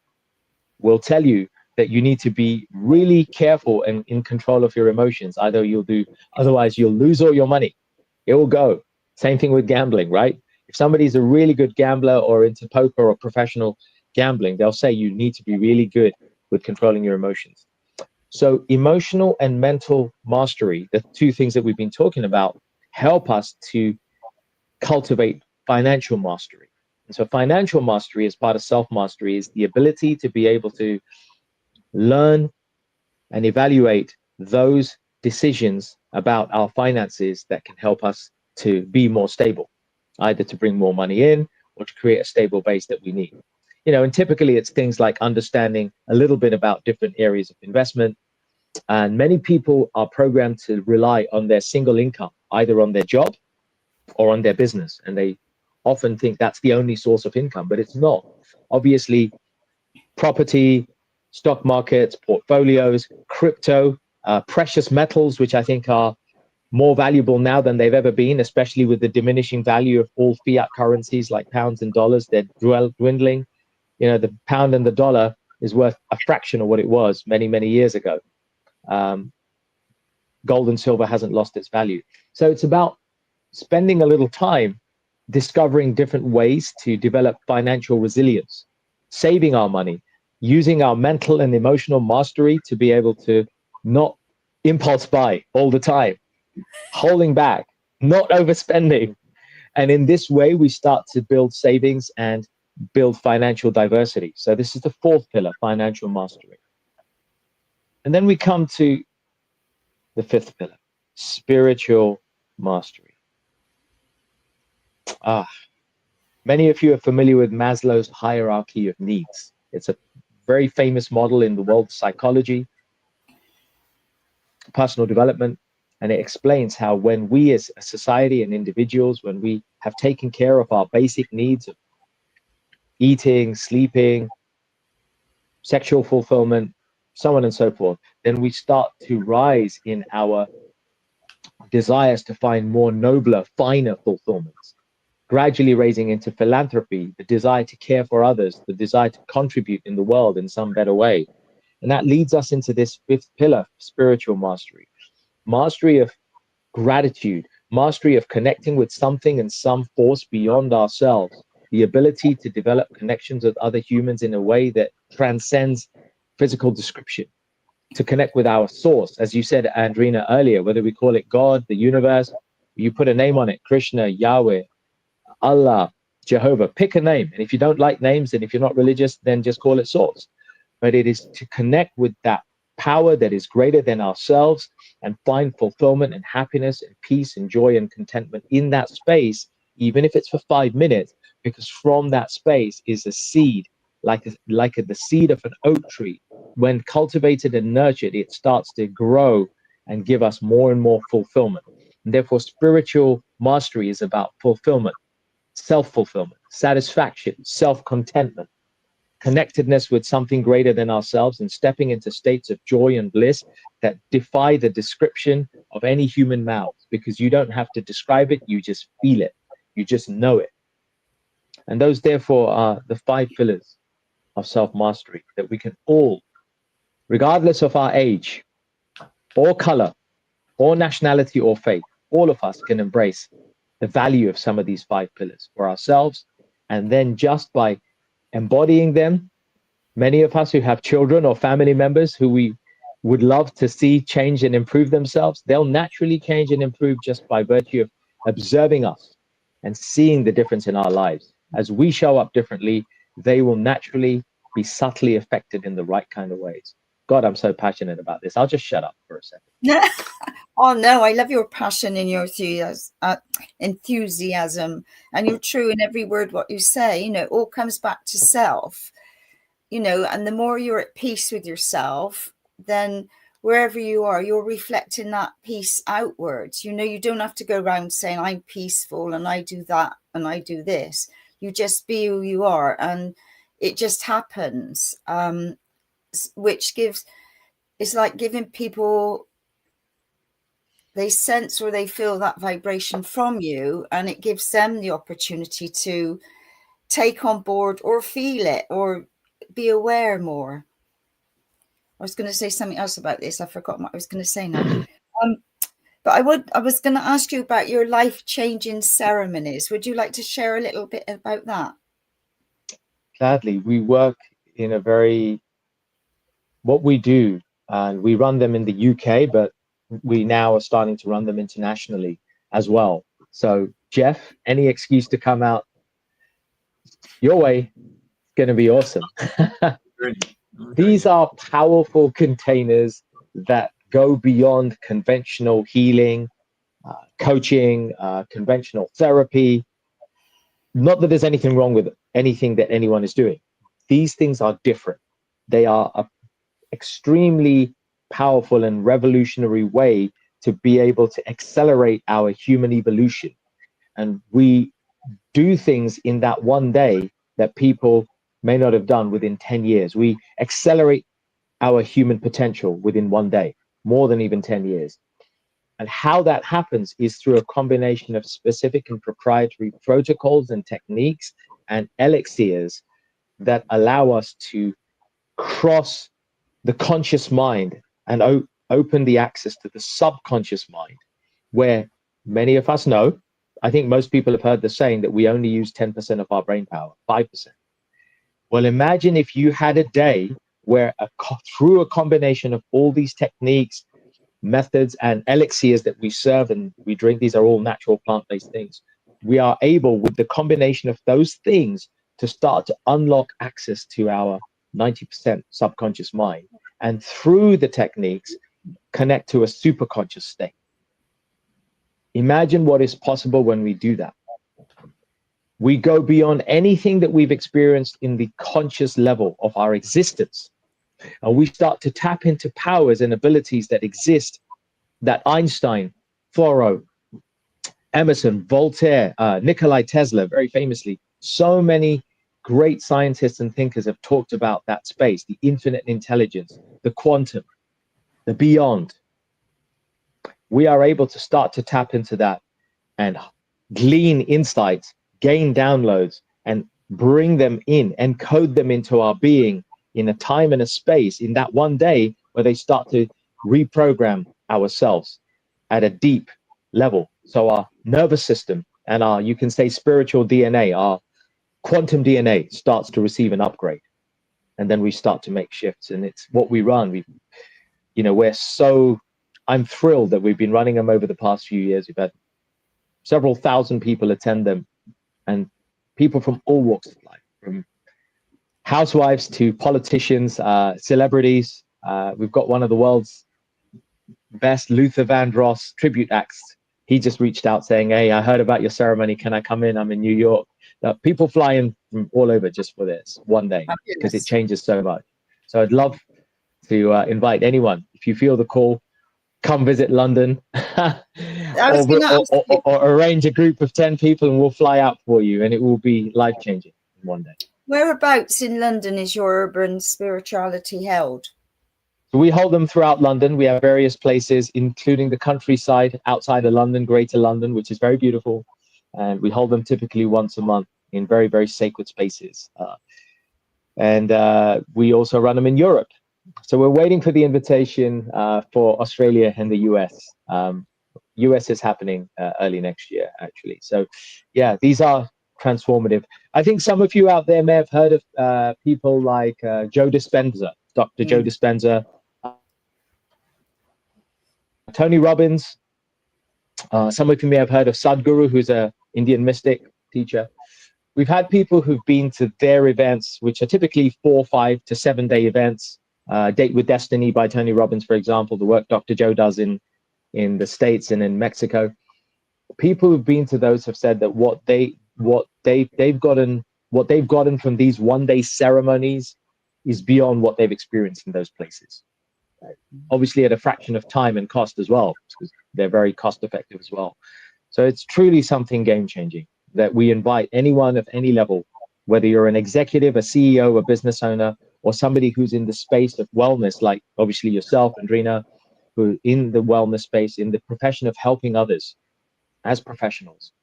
will tell you that you need to be really careful and in control of your emotions. Otherwise you'll lose all your money. It will go. Same thing with gambling, right? If somebody's a really good gambler or into poker or professional gambling, they'll say you need to be really good with controlling your emotions. So emotional and mental mastery, the two things that we've been talking about, help us to cultivate financial mastery. And so financial mastery as part of self-mastery is the ability to be able to learn and evaluate those decisions about our finances that can help us to be more stable, either to bring more money in or to create a stable base that we need. And typically it's things like understanding a little bit about different areas of investment. And many people are programmed to rely on their single income, either on their job or on their business. And they often think that's the only source of income, but it's not. Obviously, property, stock markets, portfolios, crypto, precious metals, which I think are more valuable now than they've ever been, especially with the diminishing value of all fiat currencies like pounds and dollars. They're dwindling. The pound and the dollar is worth a fraction of what it was many, many years ago. Gold and silver hasn't lost its value. So it's about spending a little time discovering different ways to develop financial resilience, saving our money, using our mental and emotional mastery to be able to not impulse buy all the time, holding back, not overspending. And in this way, we start to build savings and build financial diversity. So this is the fourth pillar, financial mastery. And then we come to the fifth pillar, spiritual mastery. Many of you are familiar with Maslow's hierarchy of needs. It's a very famous model in the world of psychology, personal development, and it explains how when we as a society and individuals, when we have taken care of our basic needs of eating, sleeping, sexual fulfillment, so on and so forth, then we start to rise in our desires to find more nobler, finer fulfillments, gradually raising into philanthropy, the desire to care for others, the desire to contribute in the world in some better way. And that leads us into this fifth pillar, spiritual mastery. Mastery of gratitude, mastery of connecting with something and some force beyond ourselves, the ability to develop connections with other humans in a way that transcends physical description, to connect with our source, as you said, Andrena, earlier, whether we call it God, the universe, you put a name on it, Krishna, Yahweh, Allah, Jehovah, pick a name. And if you don't like names and if you're not religious, then just call it source. But it is to connect with that power that is greater than ourselves and find fulfillment and happiness and peace and joy and contentment in that space, even if it's for 5 minutes, because from that space is a seed, the seed of an oak tree. When cultivated and nurtured, it starts to grow and give us more and more fulfillment. And therefore, spiritual mastery is about fulfillment, self-fulfillment, satisfaction, self-contentment, connectedness with something greater than ourselves, and stepping into states of joy and bliss that defy the description of any human mouth, because you don't have to describe it, you just feel it, you just know it. And those, therefore, are the 5 pillars of self-mastery that we can all, regardless of our age or color or nationality or faith, all of us can embrace the value of some of these 5 pillars for ourselves. And then just by embodying them, many of us who have children or family members who we would love to see change and improve themselves, they'll naturally change and improve just by virtue of observing us and seeing the difference in our lives. As we show up differently, they will naturally be subtly affected in the right kind of ways. God, I'm so passionate about this. I'll just shut up for a second. Oh no, I love your passion and your enthusiasm, and you're true in every word what you say. You know, it all comes back to self, you know, and the more you're at peace with yourself, then wherever you are, you're reflecting that peace outwards. You know, you don't have to go around saying I'm peaceful and I do that and I do this. You just be who you are, and it just happens, which gives, it's like giving people, they sense or they feel that vibration from you, and it gives them the opportunity to take on board or feel it or be aware more. I was going to say something else about this. I forgot what I was going to say now. But I was going to ask you about your life-changing ceremonies. Would you like to share a little bit about that? Gladly. We work in a very, what we do, and we run them in the UK, but we now are starting to run them internationally as well. So Jeff, any excuse to come out your way, it's going to be awesome. These are powerful containers that go beyond conventional healing, coaching, conventional therapy. Not that there's anything wrong with anything that anyone is doing. These things are different. They are an extremely powerful and revolutionary way to be able to accelerate our human evolution. And we do things in that one day that people may not have done within 10 years. We accelerate our human potential within one day, more than even 10 years. And how that happens is through a combination of specific and proprietary protocols and techniques and elixirs that allow us to cross the conscious mind and open the access to the subconscious mind, where many of us know, I think most people have heard the saying that we only use 10% of our brain power, 5%. Well, imagine if you had a day where through a combination of all these techniques, methods, and elixirs that we serve and we drink, these are all natural plant-based things, we are able, with the combination of those things, to start to unlock access to our 90% subconscious mind, and through the techniques, connect to a superconscious state. Imagine what is possible when we do that. We go beyond anything that we've experienced in the conscious level of our existence. And we start to tap into powers and abilities that exist, that Einstein, Thoreau, Emerson, Voltaire, Nikola Tesla, very famously, so many great scientists and thinkers have talked about that space, the infinite intelligence, the quantum, the beyond. We are able to start to tap into that and glean insights, gain downloads, and bring them in, encode them into our being in a time and a space in that one day where they start to reprogram ourselves at a deep level. So our nervous system and our, you can say, spiritual DNA, our quantum DNA starts to receive an upgrade. And then we start to make shifts, and it's what we run. I'm thrilled that we've been running them over the past few years. We've had several thousand people attend them, and people from all walks of life, from housewives to politicians, celebrities. We've got one of the world's best Luther Vandross tribute acts. He just reached out saying, "Hey, I heard about your ceremony. Can I come in? I'm in New York." People fly in from all over just for this one day because it changes so much. So I'd love to invite anyone, if you feel the call, come visit London or arrange a group of 10 people and we'll fly out for you, and it will be life-changing in one day. Whereabouts in London is your urban spirituality held? So we hold them throughout London. We have various places, including the countryside outside of London, Greater London, which is very beautiful. And we hold them typically once a month in very, very sacred spaces. And we also run them in Europe. So we're waiting for the invitation for Australia and the US. US is happening early next year, actually. So yeah, these are transformative. I think some of you out there may have heard of people like Joe Dispenza, Dr. Joe Dispenza, Tony Robbins. Some of you may have heard of Sadhguru, who's an Indian mystic teacher. We've had people who've been to their events, which are typically 4, 5 to 7 day events. Date with Destiny by Tony Robbins, for example, the work Dr. Joe does in the States and in Mexico. People who've been to those have said that what they've gotten from these one-day ceremonies is beyond what they've experienced in those places. Obviously at a fraction of time and cost as well, because they're very cost effective as well. So it's truly something game-changing that we invite anyone at any level, whether you're an executive, a CEO, a business owner, or somebody who's in the space of wellness, like obviously yourself, Andrena, who in the wellness space, in the profession of helping others as professionals.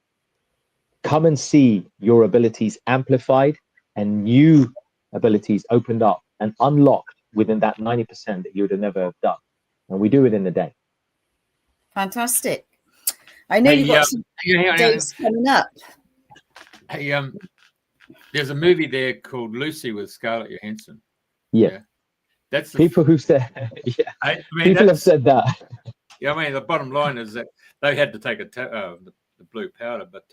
Come and see your abilities amplified and new abilities opened up and unlocked within that 90% that you would have never have done. And we do it in a day. Fantastic. I know you've got some dates coming up. Hey, there's a movie there called Lucy with Scarlett Johansson. Yeah. That's people who said, yeah. I mean, people have said that. Yeah, I mean, the bottom line is that they had to take the blue powder, but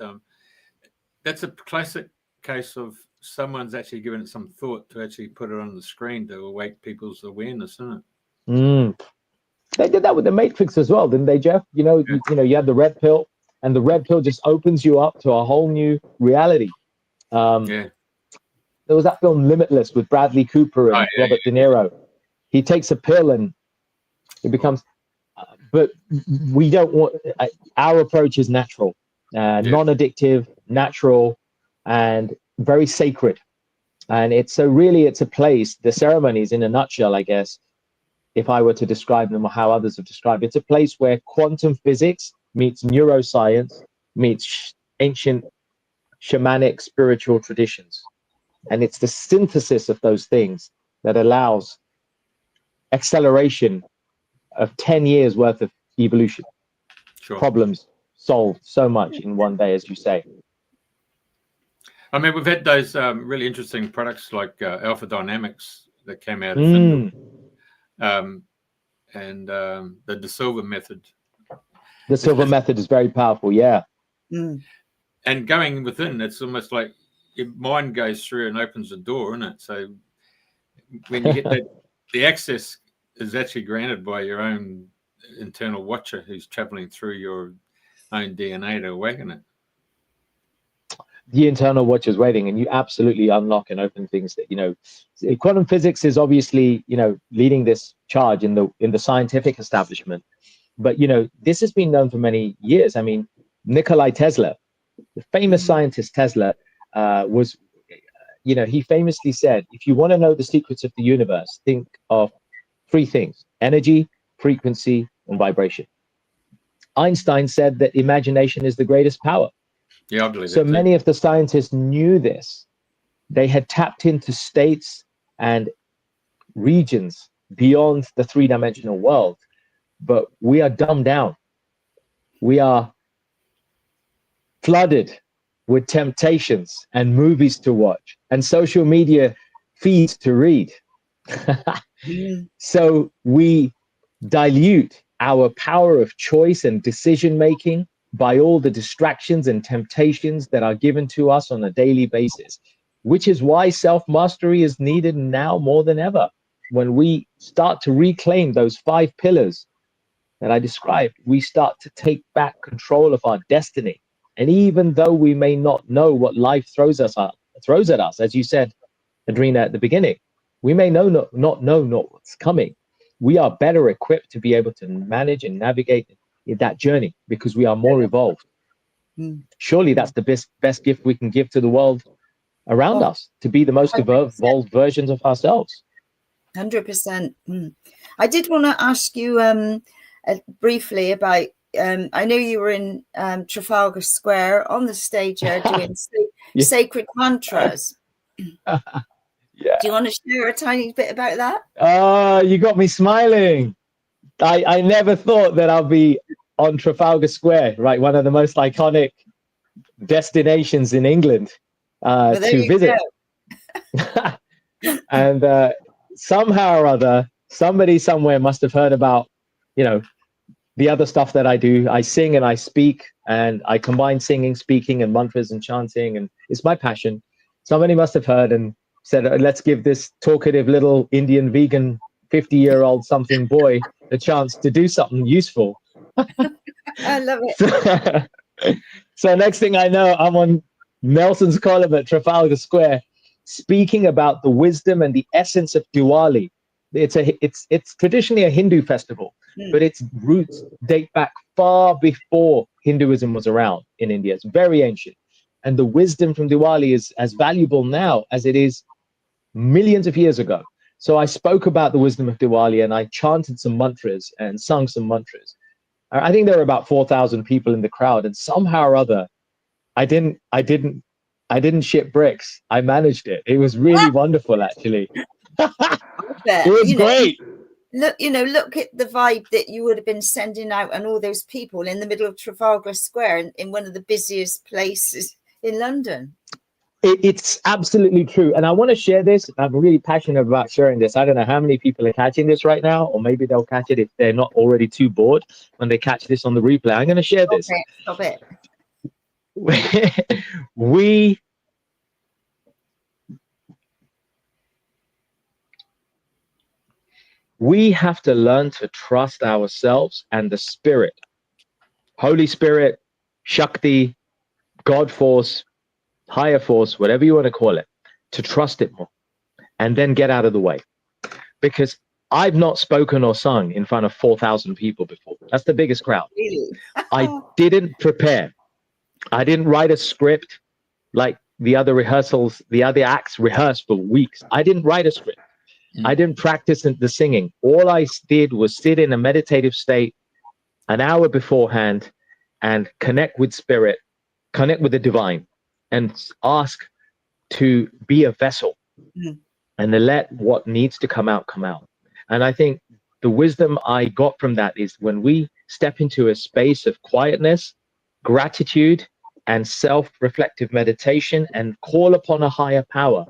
that's a classic case of someone's actually given it some thought to actually put it on the screen to awake people's awareness, isn't it? They did that with the Matrix as well, didn't they, Jeff? You know, you had the red pill, and the red pill just opens you up to a whole new reality. There was that film Limitless with Bradley Cooper and Robert De Niro. He takes a pill and it becomes, but we don't want, our approach is natural, non-addictive, natural, and very sacred. And it's a place, the ceremonies in a nutshell, I guess, if I were to describe them or how others have described it, it's a place where quantum physics meets neuroscience, meets ancient shamanic spiritual traditions. And it's the synthesis of those things that allows acceleration of 10 years worth of evolution. Sure. Problems solved so much in one day, as you say. I mean, we've had those really interesting products like Alpha Dynamics that came out of Finland. And the De Silva method. The Silva method is very powerful, yeah. And going within, it's almost like your mind goes through and opens the door, isn't it? So when you get that, the access is actually granted by your own internal watcher who's traveling through your own DNA to awaken it. The internal watcher is waiting, and you absolutely unlock and open things that, quantum physics is obviously, leading this charge in the scientific establishment. But, this has been known for many years. I mean, Nikola Tesla, the famous scientist Tesla, he famously said, if you want to know the secrets of the universe, think of three things: energy, frequency, and vibration. Einstein said that imagination is the greatest power. Yeah, I believe so many of the scientists knew this. They had tapped into states and regions beyond the three-dimensional world, but we are dumbed down. We are flooded with temptations and movies to watch and social media feeds to read. So we dilute our power of choice and decision-making by all the distractions and temptations that are given to us on a daily basis, which is why self-mastery is needed now more than ever. When we start to reclaim those 5 pillars that I described, we start to take back control of our destiny. And even though we may not know what life throws at us, as you said, Andrena, at the beginning, we may not know what's coming. We are better equipped to be able to manage and navigate that journey because we are more evolved. Surely that's the best gift we can give to the world around us, to be the most evolved versions of ourselves. 100%. I did want to ask you briefly about, I know you were in Trafalgar Square on the stage doing sacred mantras. Yeah. Do you want to share a tiny bit about that? You got me smiling. I never thought that I'll be on Trafalgar Square, right? One of the most iconic destinations in England to visit. And somehow or other, somebody somewhere must have heard about, the other stuff that I do. I sing and I speak, and I combine singing, speaking, and mantras and chanting, and it's my passion. Somebody must have heard and said, let's give this talkative little Indian vegan 50-year-old something boy the chance to do something useful. I love it. So next thing I know, I'm on Nelson's column at Trafalgar Square, speaking about the wisdom and the essence of Diwali. It's traditionally a Hindu festival, but its roots date back far before Hinduism was around in India. It's very ancient, and the wisdom from Diwali is as valuable now as it is millions of years ago. So I spoke about the wisdom of Diwali, and I chanted some mantras and sung some mantras. I think there were about 4,000 people in the crowd, and somehow or other, I didn't ship bricks. I managed it. It was really wonderful, actually. It was great. Look at the vibe that you would have been sending out, and all those people in the middle of Trafalgar Square, in one of the busiest places in London. It's absolutely true. And I want to share this. I'm really passionate about sharing this. I don't know how many people are catching this right now, or maybe they'll catch it if they're not already too bored when they catch this on the replay. I'm going to share this. Stop it. We have to learn to trust ourselves and the spirit, Holy Spirit, Shakti, God force, higher force, whatever you want to call it, to trust it more and then get out of the way. Because I've not spoken or sung in front of 4,000 people before. That's the biggest crowd. Really? I didn't prepare. I didn't write a script like the other rehearsals, the other acts rehearsed for weeks. I didn't write a script. I didn't practice the singing. All I did was sit in a meditative state an hour beforehand and connect with spirit, connect with the divine, and ask to be a vessel and to let what needs to come out, come out. And I think the wisdom I got from that is when we step into a space of quietness, gratitude, and self-reflective meditation and call upon a higher power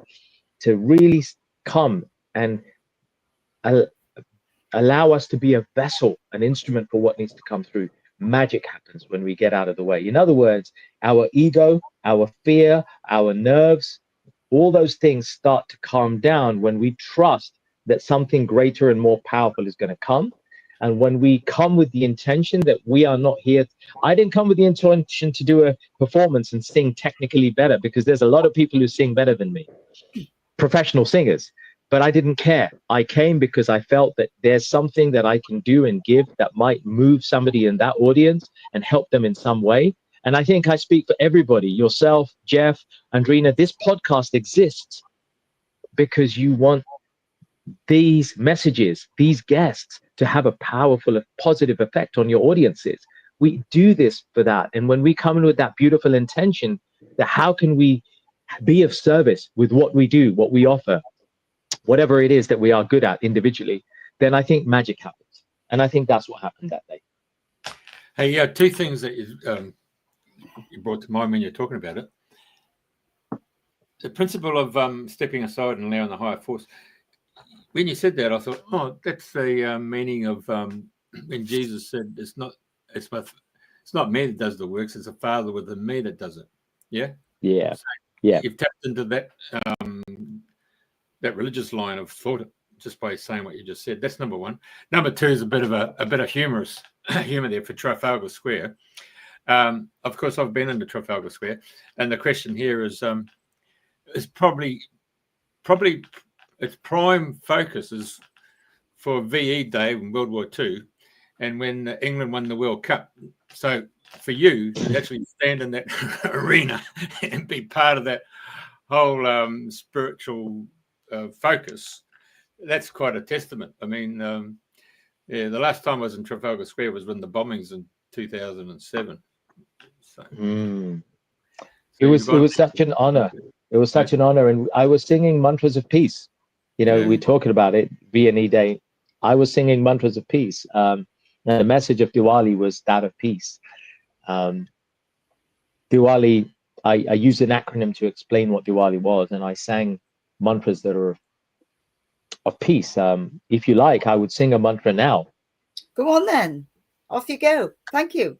to really come and allow us to be a vessel, an instrument for what needs to come through. Magic happens when we get out of the way. In other words, our ego, our fear, our nerves, all those things start to calm down when we trust that something greater and more powerful is going to come. And when we come with the intention that we are not here, I didn't come with the intention to do a performance and sing technically better, because there's a lot of people who sing better than me, professional singers. But I didn't care. I came because I felt that there's something that I can do and give that might move somebody in that audience and help them in some way. And I think I speak for everybody, yourself, Jeff, Andrena. This podcast exists because you want these messages, these guests, to have a powerful, positive effect on your audiences. We do this for that. And when we come in with that beautiful intention, that how can we be of service with what we do, what we offer, whatever it is that we are good at individually, then I think magic happens. And I think that's what happened that day. Hey, yeah, two things that you brought to mind when you're talking about it. The principle of stepping aside and allowing the higher force. When you said that, I thought, oh, that's the meaning of when Jesus said, it's not me that does the works, it's the Father within me that does it. Yeah? Yeah. So yeah. You've tapped into that that religious line of thought just by saying what you just said. That's number one. Number two is a bit of humor there for Trafalgar Square. Of course, I've been into Trafalgar Square, and the question here is probably its prime focus is for VE Day in World War II, and when England won the World Cup. So for you to actually stand in that arena and be part of that whole spiritual focus, that's quite a testament. I mean, the last time I was in Trafalgar Square was when the bombings in 2007. So, it was such an honor. It was such an honor, and I was singing mantras of peace. We're talking about it, VE Day. I was singing mantras of peace. And the message of Diwali was that of peace. Diwali, I used an acronym to explain what Diwali was, and I sang mantras that are of peace. If you like, I would sing a mantra now. Go on then. Off you go. Thank you.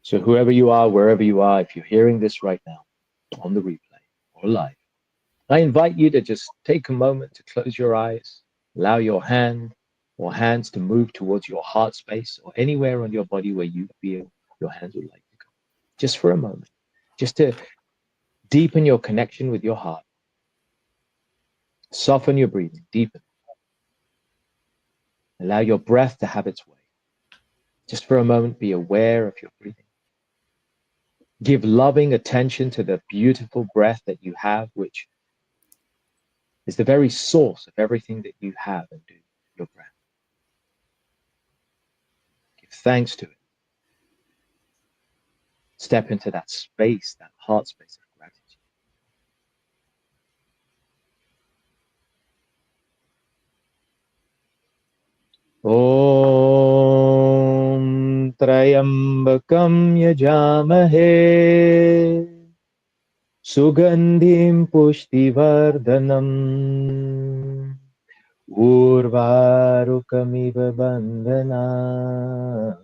So whoever you are, wherever you are, if you're hearing this right now, on the replay or live, I invite you to just take a moment to close your eyes, allow your hand or hands to move towards your heart space or anywhere on your body where you feel your hands would like to go. Just for a moment, just to deepen your connection with your heart. Soften your breathing, deepen. Allow your breath to have its way. Just for a moment, be aware of your breathing. Give loving attention to the beautiful breath that you have, which is the very source of everything that you have and do, your breath. Give thanks to it. Step into that space, that heart space of gratitude. Om Trayambakam Yajamahe Sugandhim Pushtivardhanam Urvarukamiva Bandhana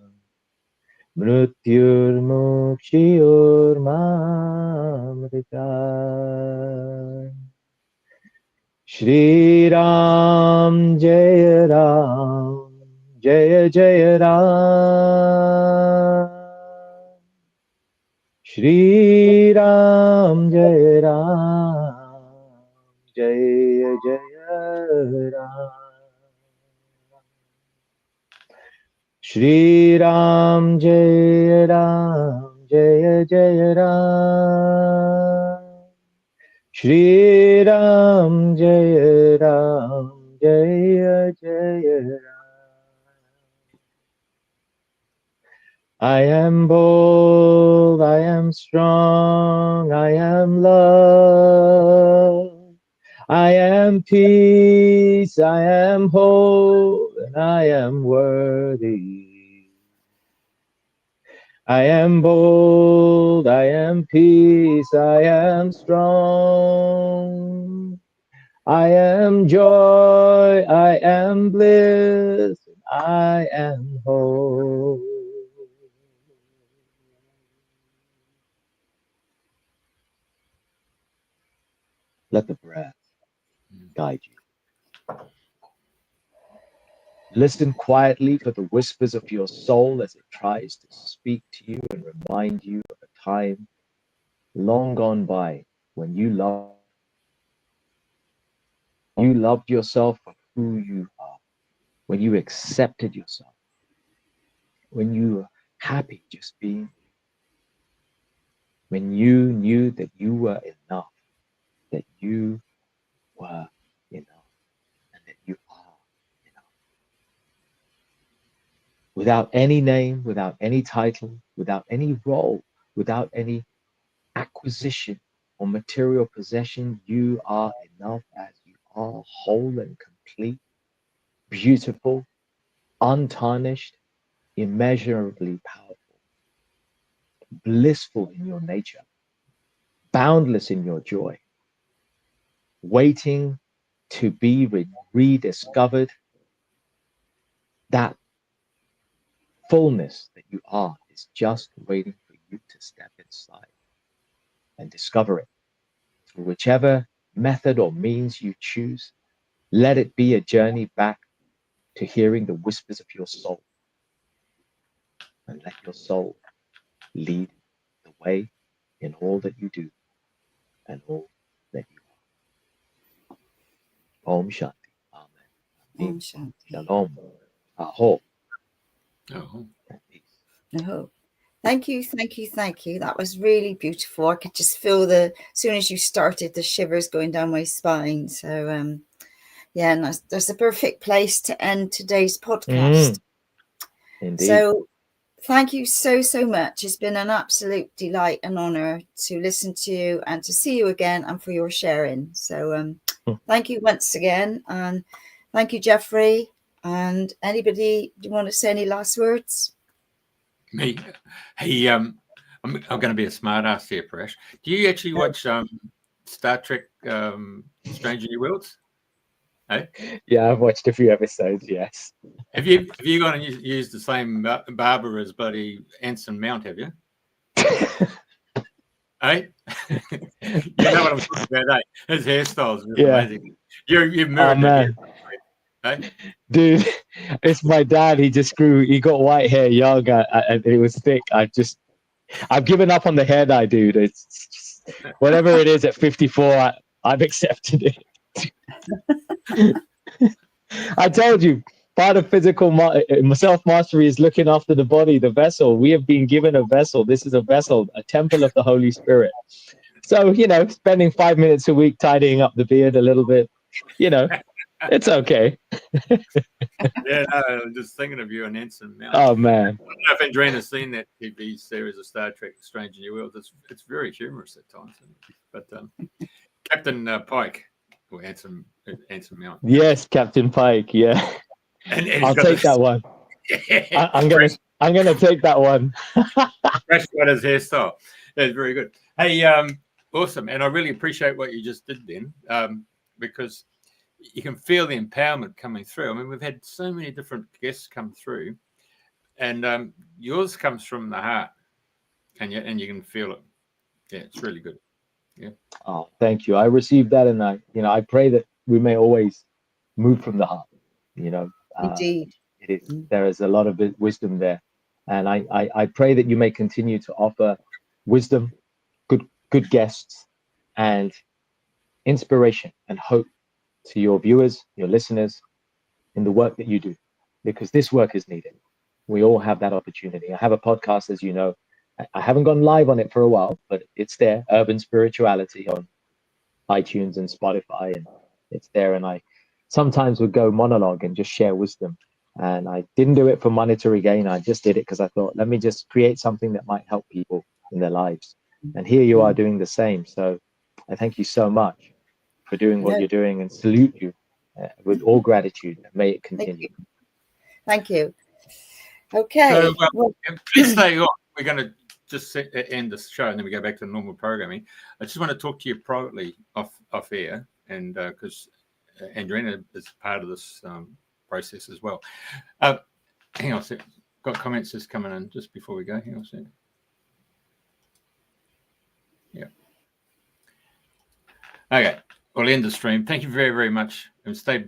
Mrityurmukshyormamrita. Shri Ram Jaya Ram Jaya Jaya Ram. Shri Ram Jaya Ram Jaya Jaya Ram. Shri Ram Jaya Ram Jaya Jaya Ram. Shri Ram Jaya Ram Jaya Jaya Ram. I am bold, I am strong, I am love. I am peace, I am whole, and I am worthy. I am bold, I am peace, I am strong. I am joy, I am bliss, I am whole. Let the breath guide you. Listen quietly for the whispers of your soul as it tries to speak to you and remind you of a time long gone by when you loved yourself for who you are, when you accepted yourself, when you were happy just being, when you knew that you were enough, that you were enough, and that you are enough. Without any name, without any title, without any role, without any acquisition or material possession, you are enough as you are, whole and complete, beautiful, untarnished, immeasurably powerful, blissful in your nature, boundless in your joy, waiting to be rediscovered. That fullness that you are is just waiting for you to step inside and discover it through whichever method or means you choose. Let it be a journey back to hearing the whispers of your soul, and let your soul lead the way in all that you do and all that you are. Om Shanti. Amen. Om Shanti. Shalom. Aho. Oh. And peace. Aho. Thank you, thank you, thank you. That was really beautiful. I could just feel as soon as you started, the shivers going down my spine. So, yeah, and that's a perfect place to end today's podcast. Indeed. So, thank you so much. It's been an absolute delight and honor to listen to you and to see you again and for your sharing. So, thank you once again. And thank you, Jeffrey. And anybody, do you want to say any last words? Me? Hey, I'm going to be a smart ass here, Prash. Do you actually watch Star Trek Strange New Worlds? Hey? Yeah, I've watched a few episodes, yes. Have you gone and used the same barber as bloody Anson Mount, have you? Hey, you know what I'm talking about, eh? His hairstyles is Yeah. amazing. You've Oh mirrored man, it, eh? dude, it's my dad. He got white hair young, and it was thick. I've given up on the hair dye, dude. It's just, whatever it is at 54, I've accepted it. I told you, part of physical self-mastery is looking after the body, the vessel. We have been given a vessel. This is a vessel, a temple of the Holy Spirit. So, spending 5 minutes a week tidying up the beard a little bit, it's okay. Yeah, no, I'm just thinking of you on Anson Mount. Oh, man. I don't know if Andrena's seen that TV series of Star Trek, Strange New Worlds. It's very humorous at times. But Captain Pike, or Anson Mount. Yes, Captain Pike. Yeah, And he's I'll got take that one. I'm gonna take that one. Prash got his hairstyle. That's very good. Hey, awesome. And I really appreciate what you just did then, because you can feel the empowerment coming through. I mean, we've had so many different guests come through, and yours comes from the heart, and you can feel it. Yeah, it's really good. Yeah. Oh, thank you. I received that, and I pray that we may always move from the heart. Indeed. There is a lot of wisdom there, and I pray that you may continue to offer wisdom, good guests, and inspiration and hope to your viewers, your listeners, in the work that you do, because this work is needed. We all have that opportunity. I have a podcast, as you know. I haven't gone live on it for a while, but it's there, Urban Spirituality, on iTunes and Spotify, and it's there. And I sometimes would go monologue and just share wisdom. And I didn't do it for monetary gain. I just did it because I thought, let me just create something that might help people in their lives. And here you are doing the same. So I thank you so much for doing what you're doing, and salute you with all gratitude. May it continue. Thank you. Okay. So, let's stay on. We're going to just end this show, and then we go back to the normal programming. I just want to talk to you privately off air, and because Andrena is part of this process as well. Hang on a sec. Got comments just coming in just before we go. Hang on a sec. Yeah. Okay. We'll end the stream. Thank you very, very much, and stay